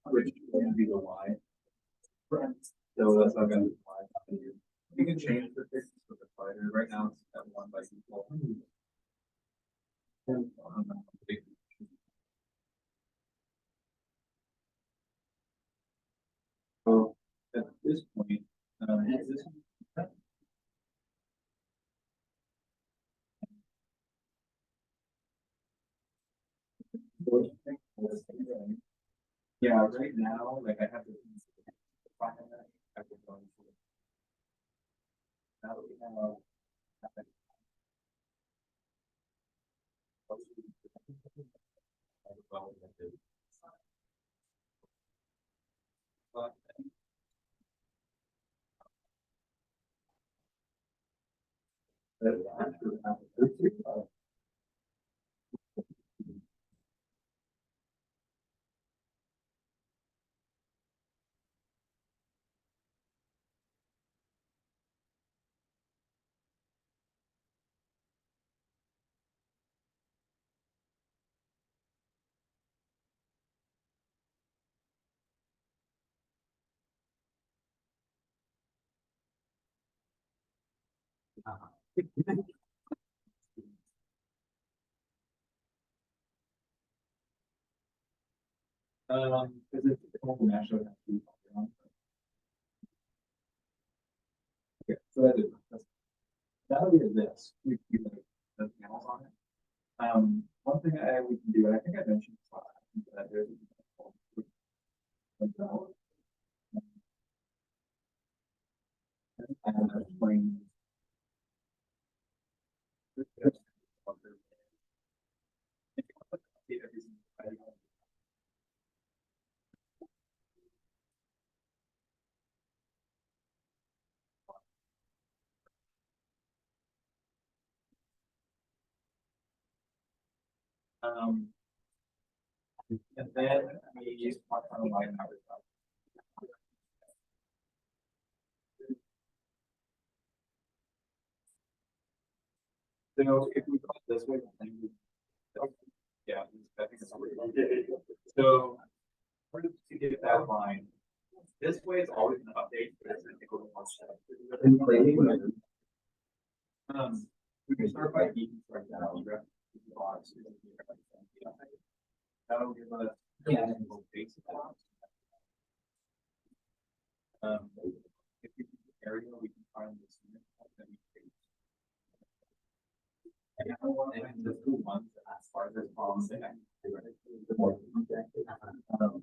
Which will be the Y. So that's not gonna be Y. You can change the fix with the fighter. Right now it's at 1 by default. So at this point, this. Yeah, right now, like I have to. Find that, I can go into it. Now that we have. But is it the whole national? Okay, so that is, that'll be this, we keep the panels on it. One thing we can do, and I think I mentioned this last time, that there's. Explain. And then we use part on line number. So if we go this way, then yeah, I think it's. So, to get that line, this way it's always an update. But it's gonna take a little more step. We can start by deconstructing that. That'll give us Yeah. and we'll base it out. If we do the area, we can find this. That we create. And I don't want any of the two ones that as far as this problem, they actually do it. The more objective. So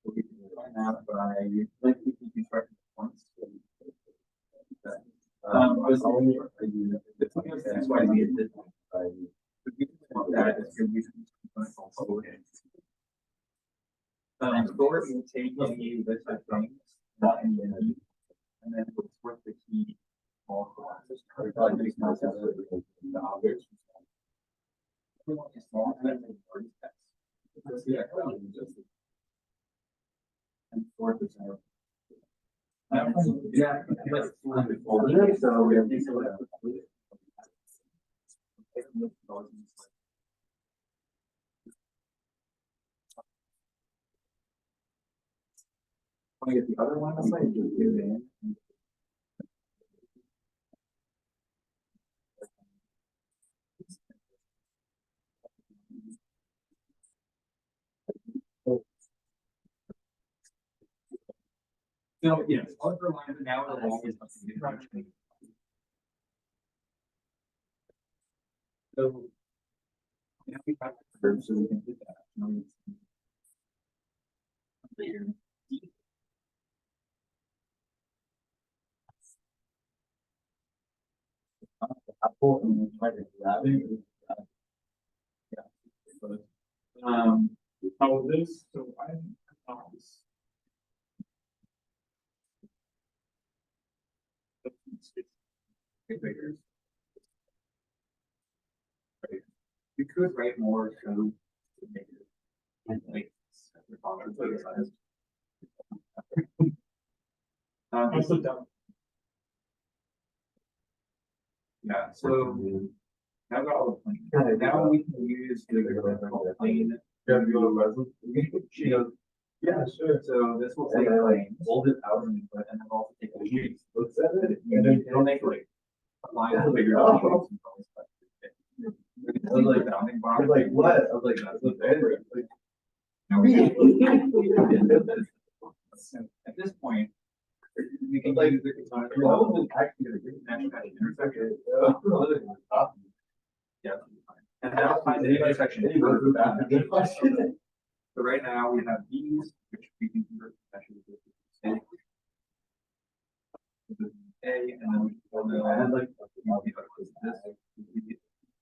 we can find out by, like, we can construct once. I was only, that's why we did this. That is gonna be. Store will take any list of things, not in the end, and then we'll sort the key. All classes. Probably makes more sense for the objects. We want a small element of word text. Because the actual just. And sort this out. Yeah. So we have these. Want to get the other one? Just get it in. So, yes, other lines now are always something different. So. Yeah, we got the curve, so we can do that. Apple and then try to grab it. Yeah. How this, so I. Figures. Right. We could write more code to make it. Like, I'm so dumb. Yeah, so now got all the plane. Now we can use the plane. Yeah, sure. So this will take plane, hold it out and put, and then also take a sheet. And then it'll make like. Lines bigger. I was like, bounding box. Like what? I was like, that's the favorite. At this point, we can use the component. Intersection. Yeah. And now find the intersection. So right now we have these, which we can convert to A, and then we can add like the other this,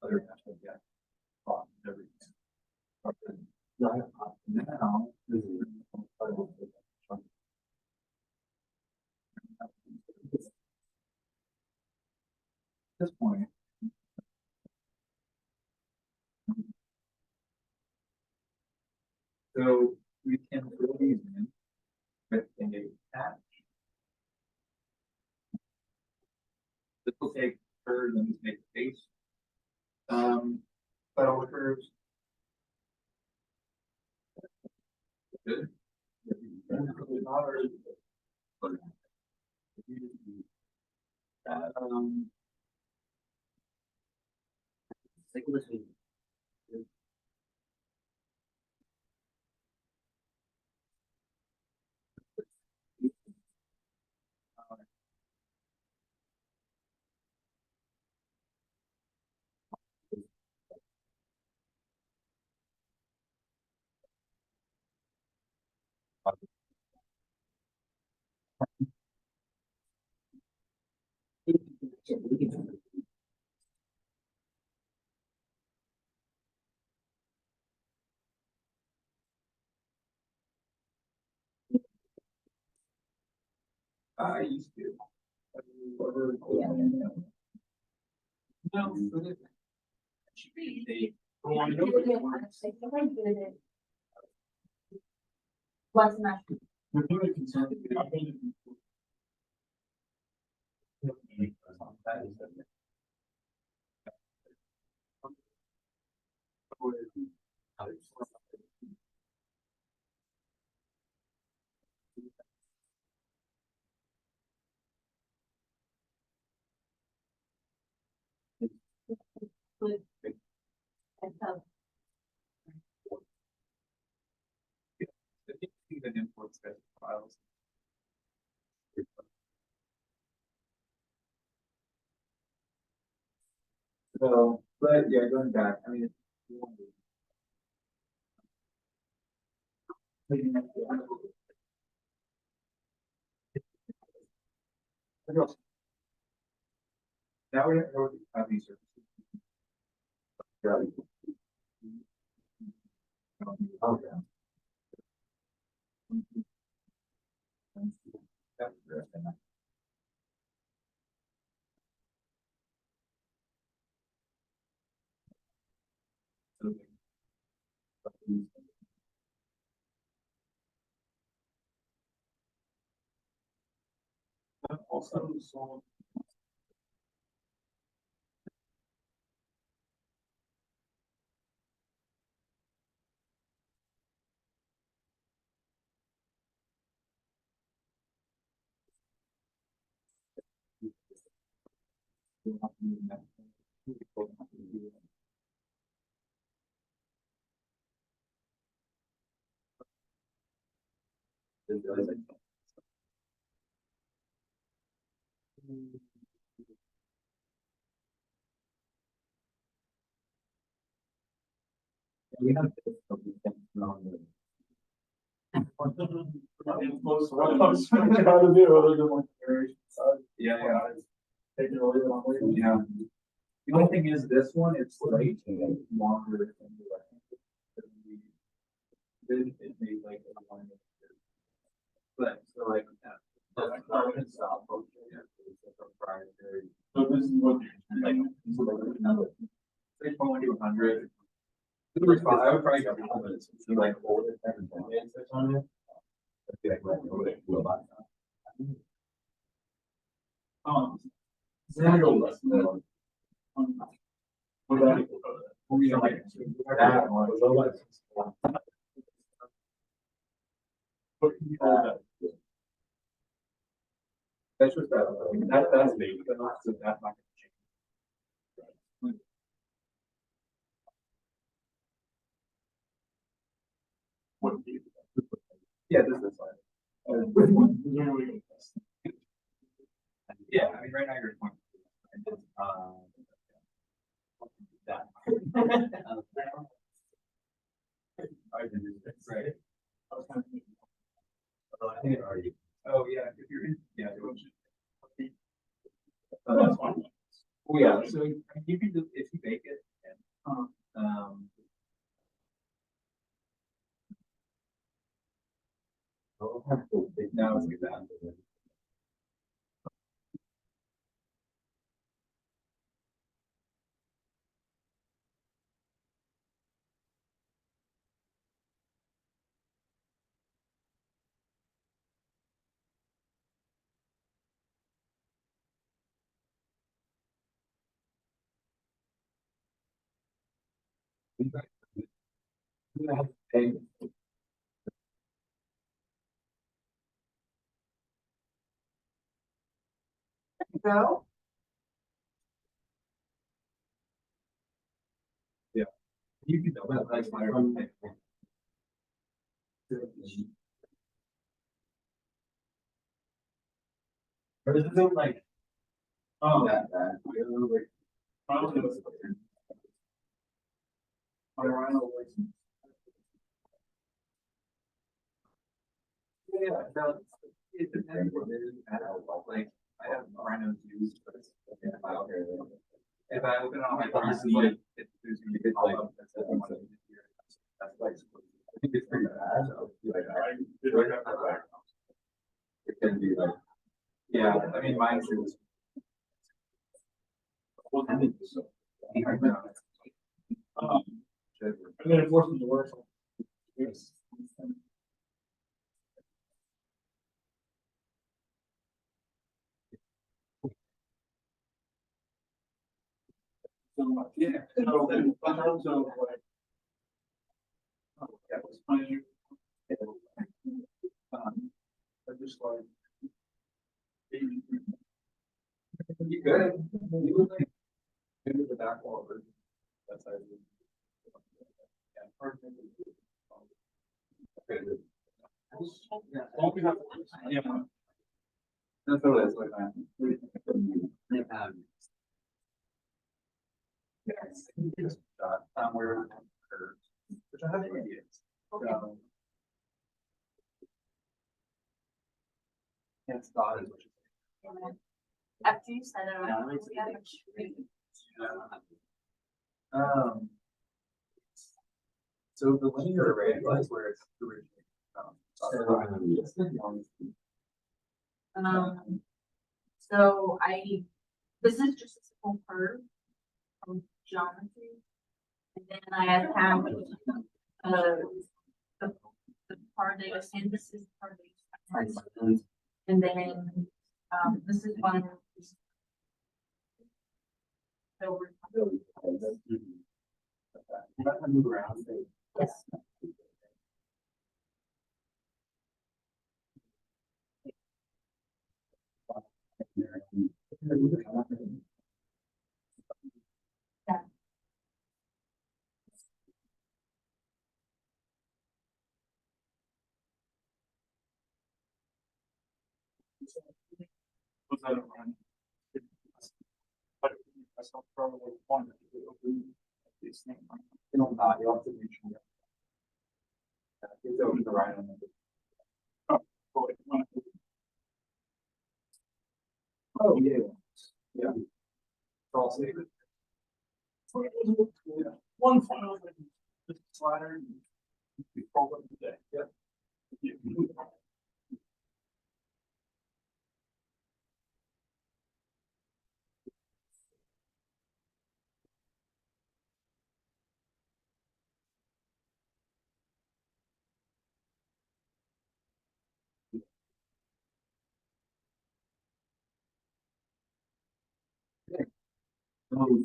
other yeah. Everything. Now, this is this point. So we can fill these in with a hatch. This will take curves and just make space. But all the curves. Good. I used to. No, What's not? we're very concerned. even import special files. So, but yeah, going back, I mean. Now we have these services. Okay. Also, so. We have. This. Yeah, yeah. Yeah. The only thing is this one, it's like longer than the rest. It made like a one. But so like. That's carbon style function, yeah, it's a proprietary. So this is what. Like. 6.1 I would probably go comments, like hold it every 10 minutes or something. I feel like we're going to do a lot. Then go less than that. That one was a lot. That's just that. I mean, that's me, but not so that's not gonna change. What do you? Yeah, this is fine. Yeah, I mean, right now you're at 20. And then, that. I did it, right. I think it already. Oh, yeah, if you're in, yeah. That's fine. Oh, yeah, so you can do, if you bake it, and, now it's like that. Go. Yeah. You can know that, that's my. Or is it like? Oh, that. Yeah, it depends what it is. Like, I have rhinos used, but it's. If I open it on my PC, it's there's gonna be like. That's like. I think it's pretty bad. So, it can be like. Yeah, I mean, mine was. And then it forces the work. Yes. So, yeah, so then, but also like. That was funny. I just like. You could, you would like. Maybe the back wall version. That's how you. Yeah. Yeah. That's totally, that's what I. Yes. Where it curves, which I have no idea. Yeah, it's thought is what you After you said it, I was like, yeah, but say. So the linear array is where it's originally. So this is just a simple curve from geometry. And then I have the part that goes in, this is the part that goes in. And then, this is one. So Move around. yes. Was that a run? But I saw probably one that you open this thing. You know, not, you have to reach. It's over the right on it. Oh, yeah. Yeah. It's all saved. One final. Just slider. Fold up the deck, yeah. Move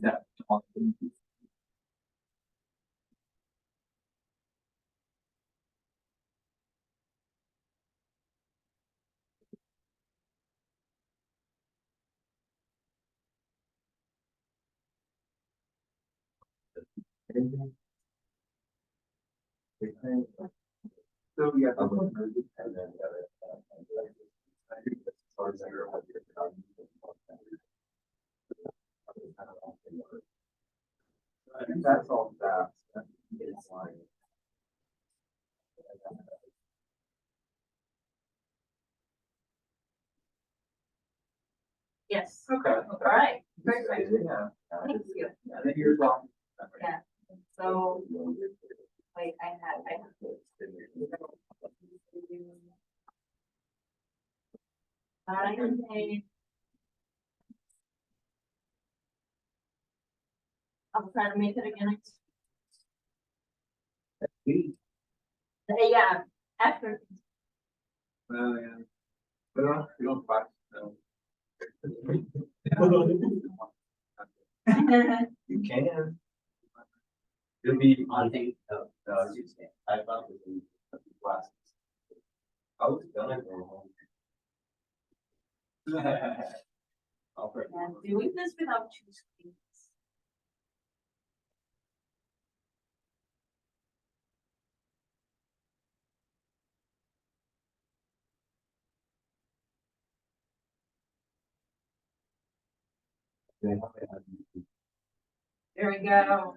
that. So yeah. And then the other. I think as far as I hear about your. I think that's all that. It's like. Yes. Okay. All right. Perfect. Yeah. Thank you. And then you're talking. Yeah. So, wait, I have. I'll try to make it again. Yeah, after. Well, yeah. But you don't practice, no. You can. It'll be on tape, no, I thought it was in a few classes. I was gonna go home. I'll break. And doing this without two screens. There we go.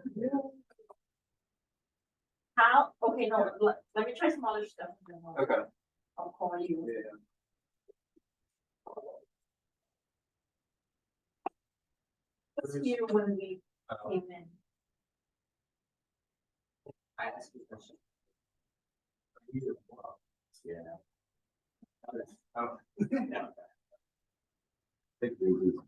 How, okay, no, let me try some other stuff. and then Okay. I'll call you. Yeah. What's here when we came in? I asked you a question. Yeah. Oh. Yeah. Big reasons.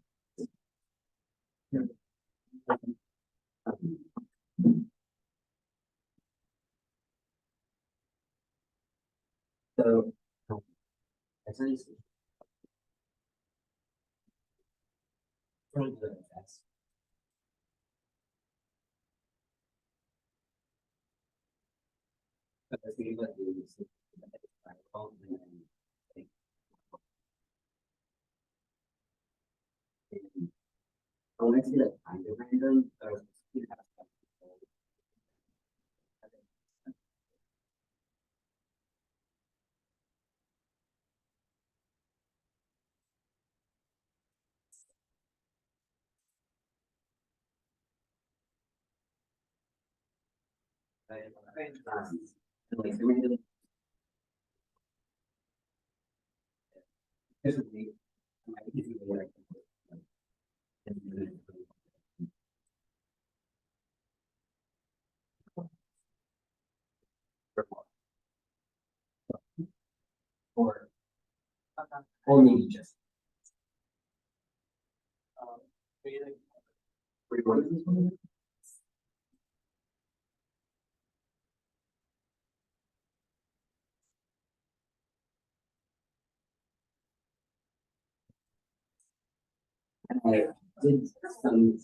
So. It's easy. Oh, I see that kind of random. Like, really. This would be. Might give you like. Or. Or maybe just. Wait, what is this one? I did some.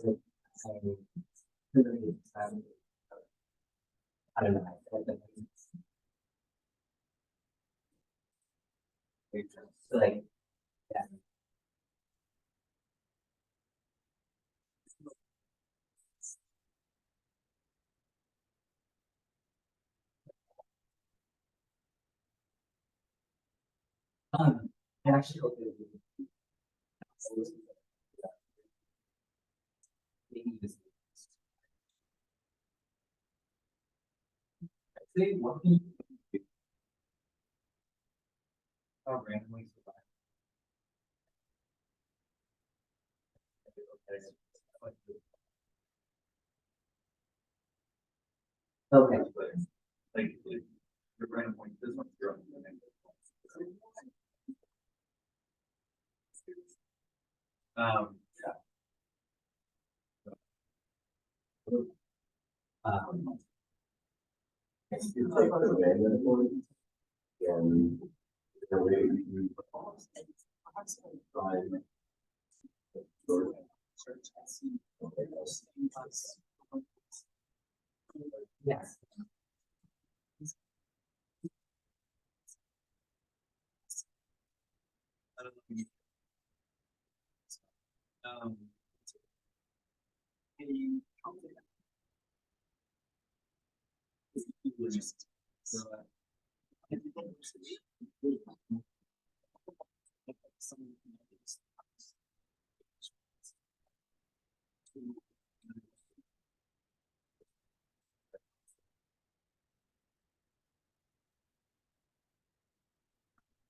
I don't know. So like, yeah. I actually hope it would be. Maybe this. I'd say one thing. Randomly survive. Okay. Like, your random point, this one's your own. Yeah. Um. It's like the random one. And. The way you. Yes. Um.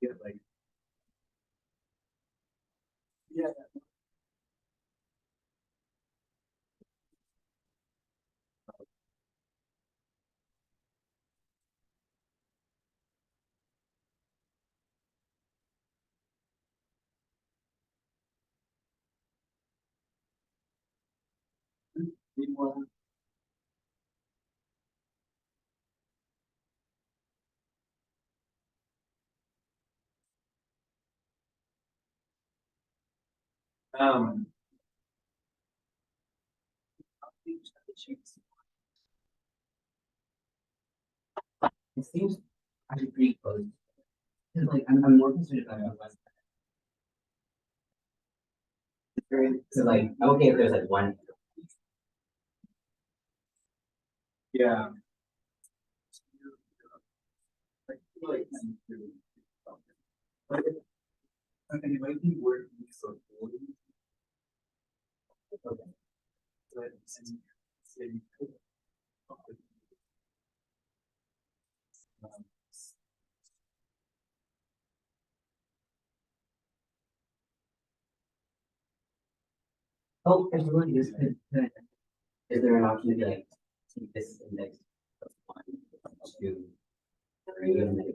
Yeah, like. Yeah. Meanwhile. Um. It seems actually pretty close. Cause like, I'm more concerned about the west. So like, I'm okay if there's like one. Yeah. I feel like I need to. Okay, it might be worth me so. Okay. But, and, say, Oh, there's really this could, is there an option to be like, take this index of 1, 2, 3, and then.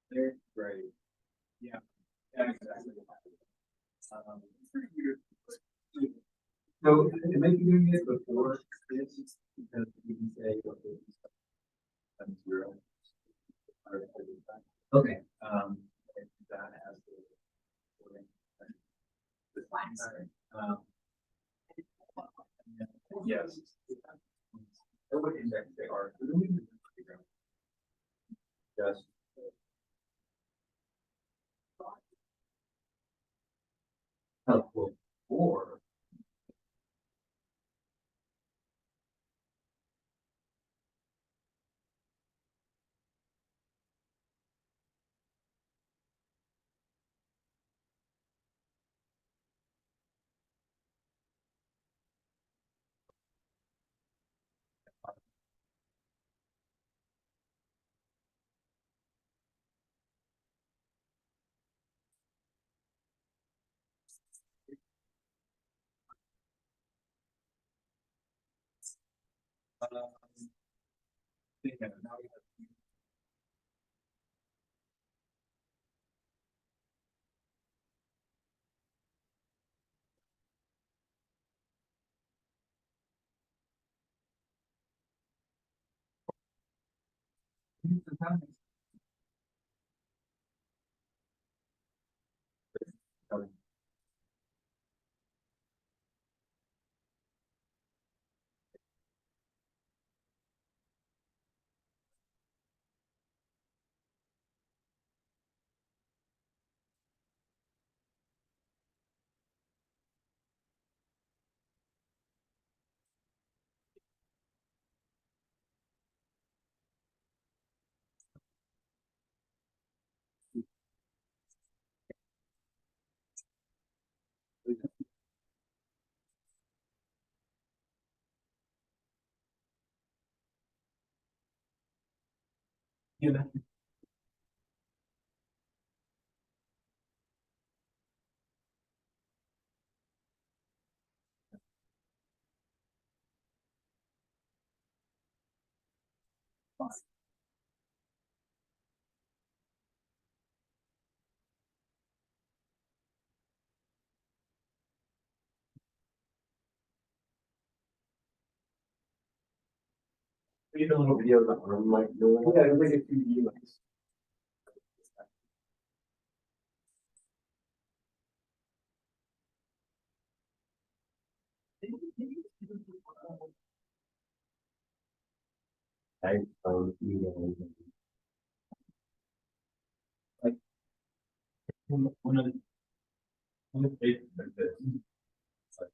They're great. Yeah. Yeah, exactly. It's pretty weird. So it might be doing it before this, because you can say, okay, I'm 0. Okay. If that has the. Yes. What index they are. Just. Oh, cool. Or. You know, little video that I'm like doing. Yeah, it's like a few units. I, you One of the. One of the, like this. It's like,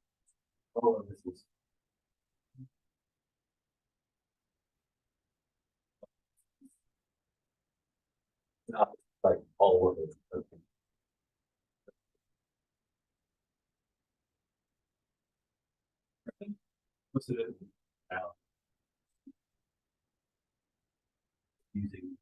oh, this is. Not like all of it. Okay. What's it? Now. Using.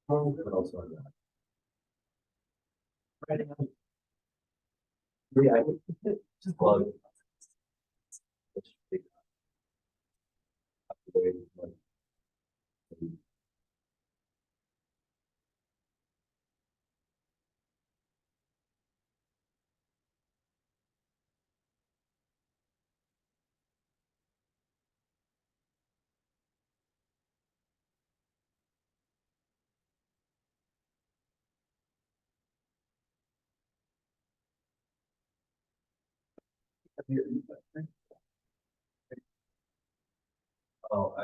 But also on that. Yeah, I would just plug. Oh,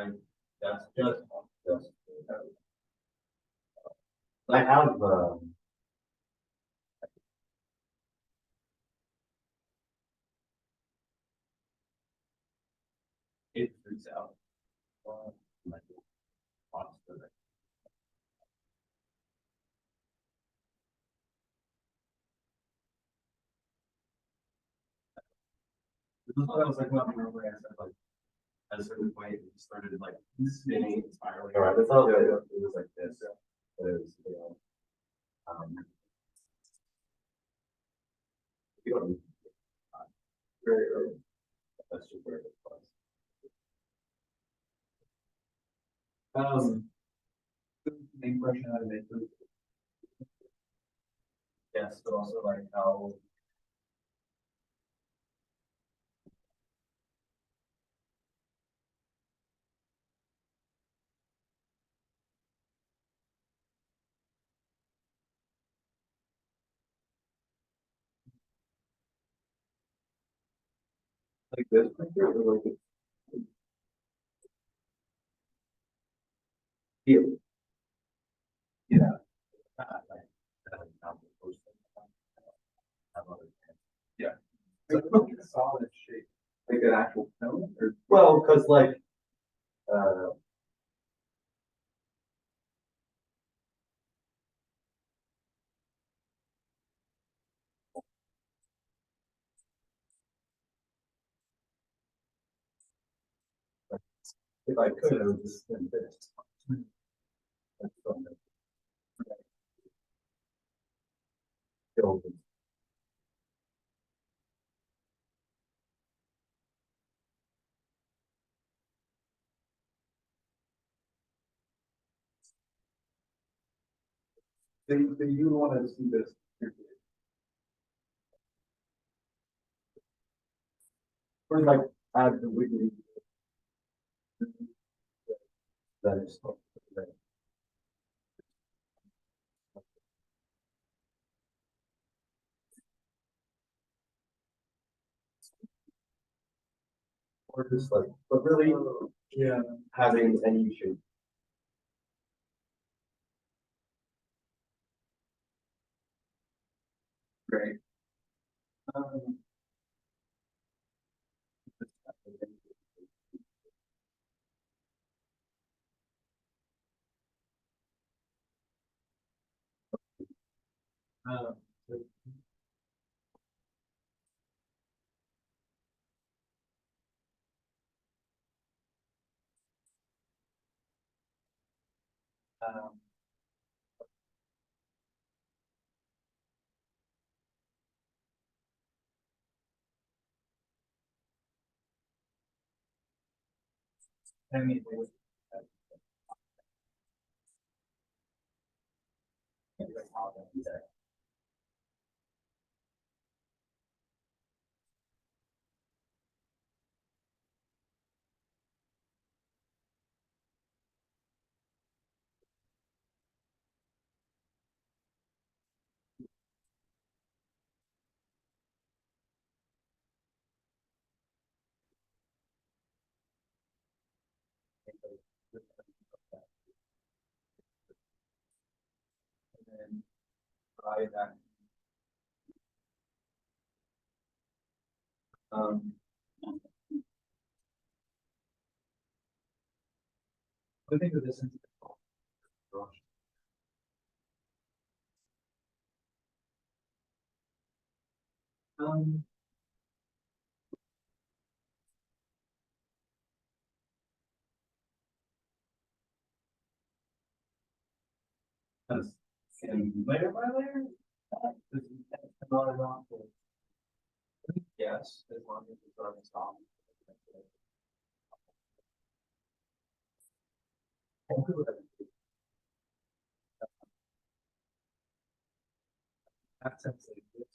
that's just. I have, It freaks out. like, lots of it. This is what I was like, about the where I said like. At a certain point, it started like spinning, spiraling. All right, that's all good. It was like this. It was, you know. You don't. Very early. That's just where it was. The main question I made. Yes, but also like how. Like this picture or like. Here. Yeah. Yeah. It's like a solid shape. Like an actual stone or? Well, cause like, uh. If I could, I would just spin this. That's something. Build it. Do you want to see this? Or like add the weekly. That is. Or just like, but really, yeah, having any shape. Great. Um, um, um, I mean, they would- And then try that. I think of this. Um. And layer by layer. This is not enough. Yes, as long as it's on the top. That's like this.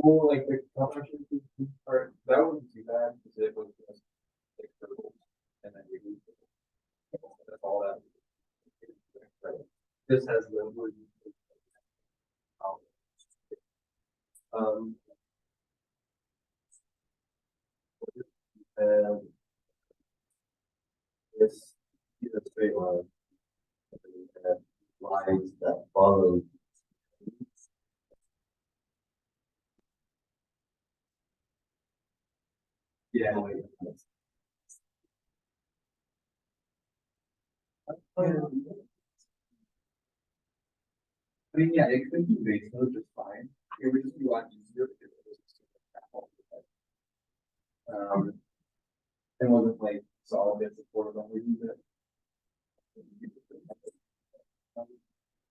Well, like the color part, that wasn't too bad because it was just like circles and then you. That's all that. This has the word. Um. And this is a straight line. And lines that follow. Yeah. I mean, yeah, it could be base mode just fine. It would just be a lot easier if it was just it wasn't like solid bits of quarter that we use it.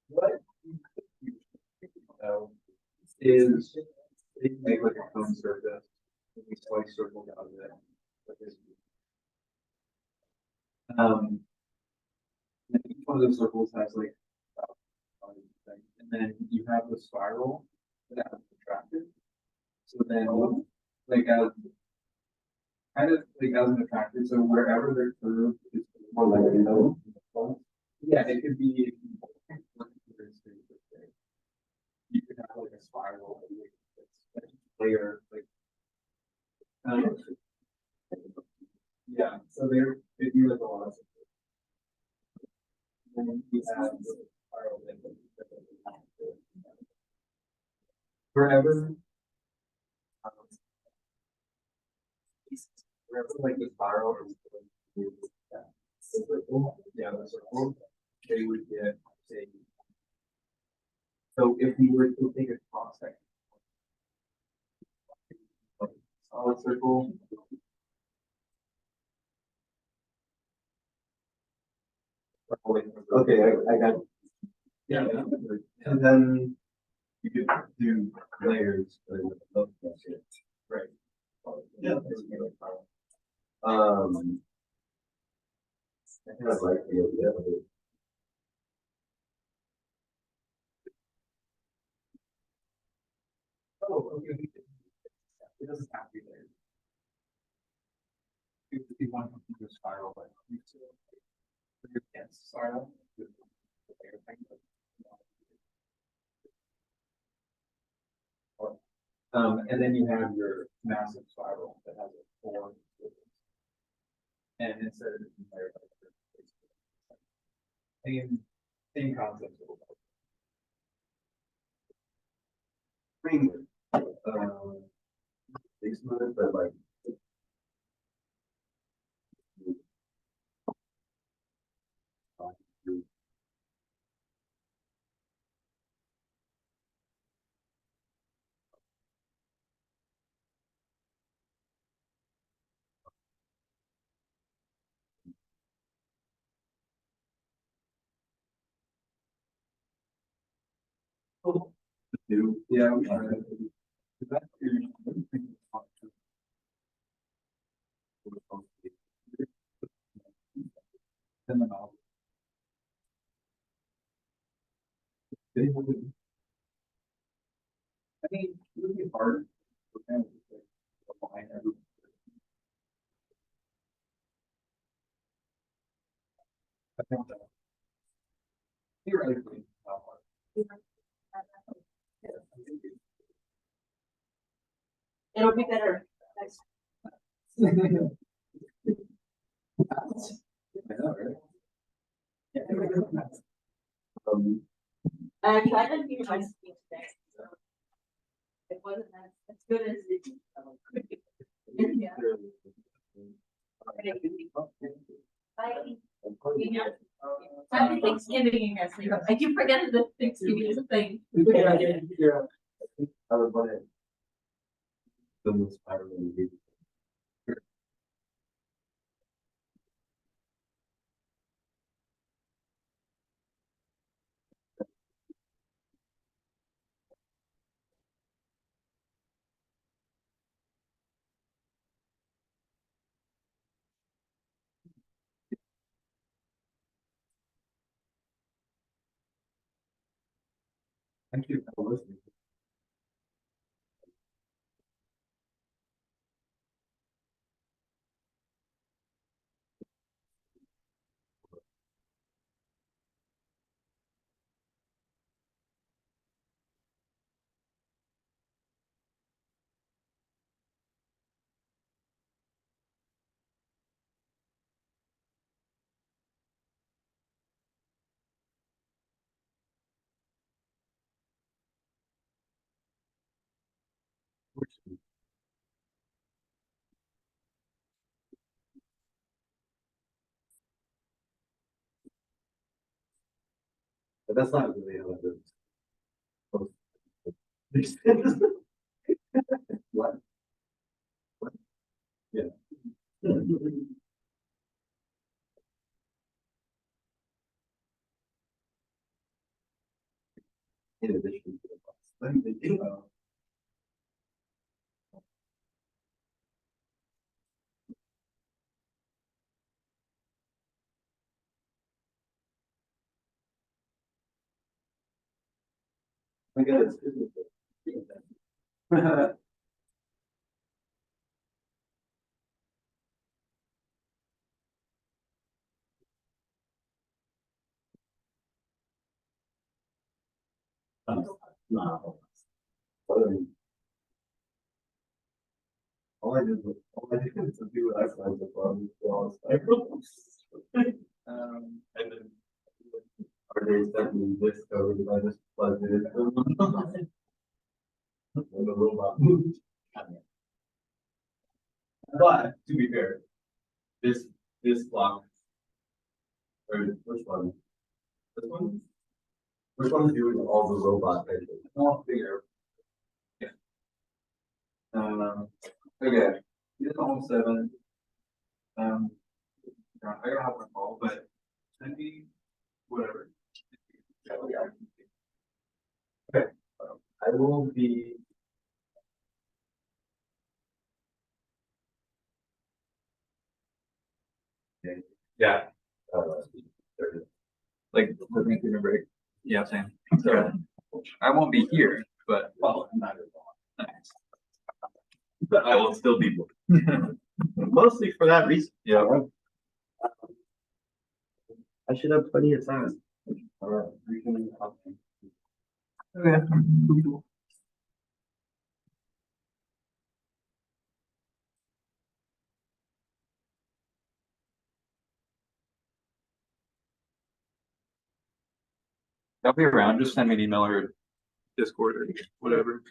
What you could use, though, is they can make like a cone surface, we slice circles out of it. Like this. And each one of those circles has like, and then you have the spiral that is attracted. So then, like kind of like as an attractor, so wherever they're curved is more like a node. Yeah, it could be. You could have like a spiral, like layer, like. Yeah, so there, if you look a lot. Then you have the spiral that forever. Wherever like the spiral is. The circle, yeah, the circle, they would get, say. So if you were to take a cross section. Like solid circle. Okay, I got. Yeah, and then you could do layers. Right. Yeah. I kind of like the idea of it. Oh, okay. It doesn't have to be there. It could be one continuous spiral, but. Yes, spiral. And then you have your massive spiral that has a four. And instead of. Same concept. They smooth, but like. Yeah. I mean, it would be hard. For them to combine everything. I think that. Theoretically, not hard. It'll be better. I know, right? Um, I didn't hear my speech today. So it wasn't as good as it. Yeah. Happy Thanksgiving, you guys. I keep forgetting that Thanksgiving is a thing. Yeah. I would want it. The spiral in the. Thank you for listening. But that's not really how it is. What? What? Yeah. In addition to the. I guess. No. All I did was to do what I signed up on. And then. Our days definitely this covered by this plugged it in. When the robot moved. But to be fair, this block. Or which one? This one? Which one is doing all the robot things? I'll figure. Yeah. Okay, it's almost 7. I gotta have a call, but send me whatever. Okay, I will be. Yeah, Uh, like the Thanksgiving break. Yeah, same. So I won't be here, but well, not at all. nice. But I will still be. Mostly for that reason. Yeah. I should have plenty of time. Alright, we can. Okay. I'll be around. Just send me an email or Discord or whatever.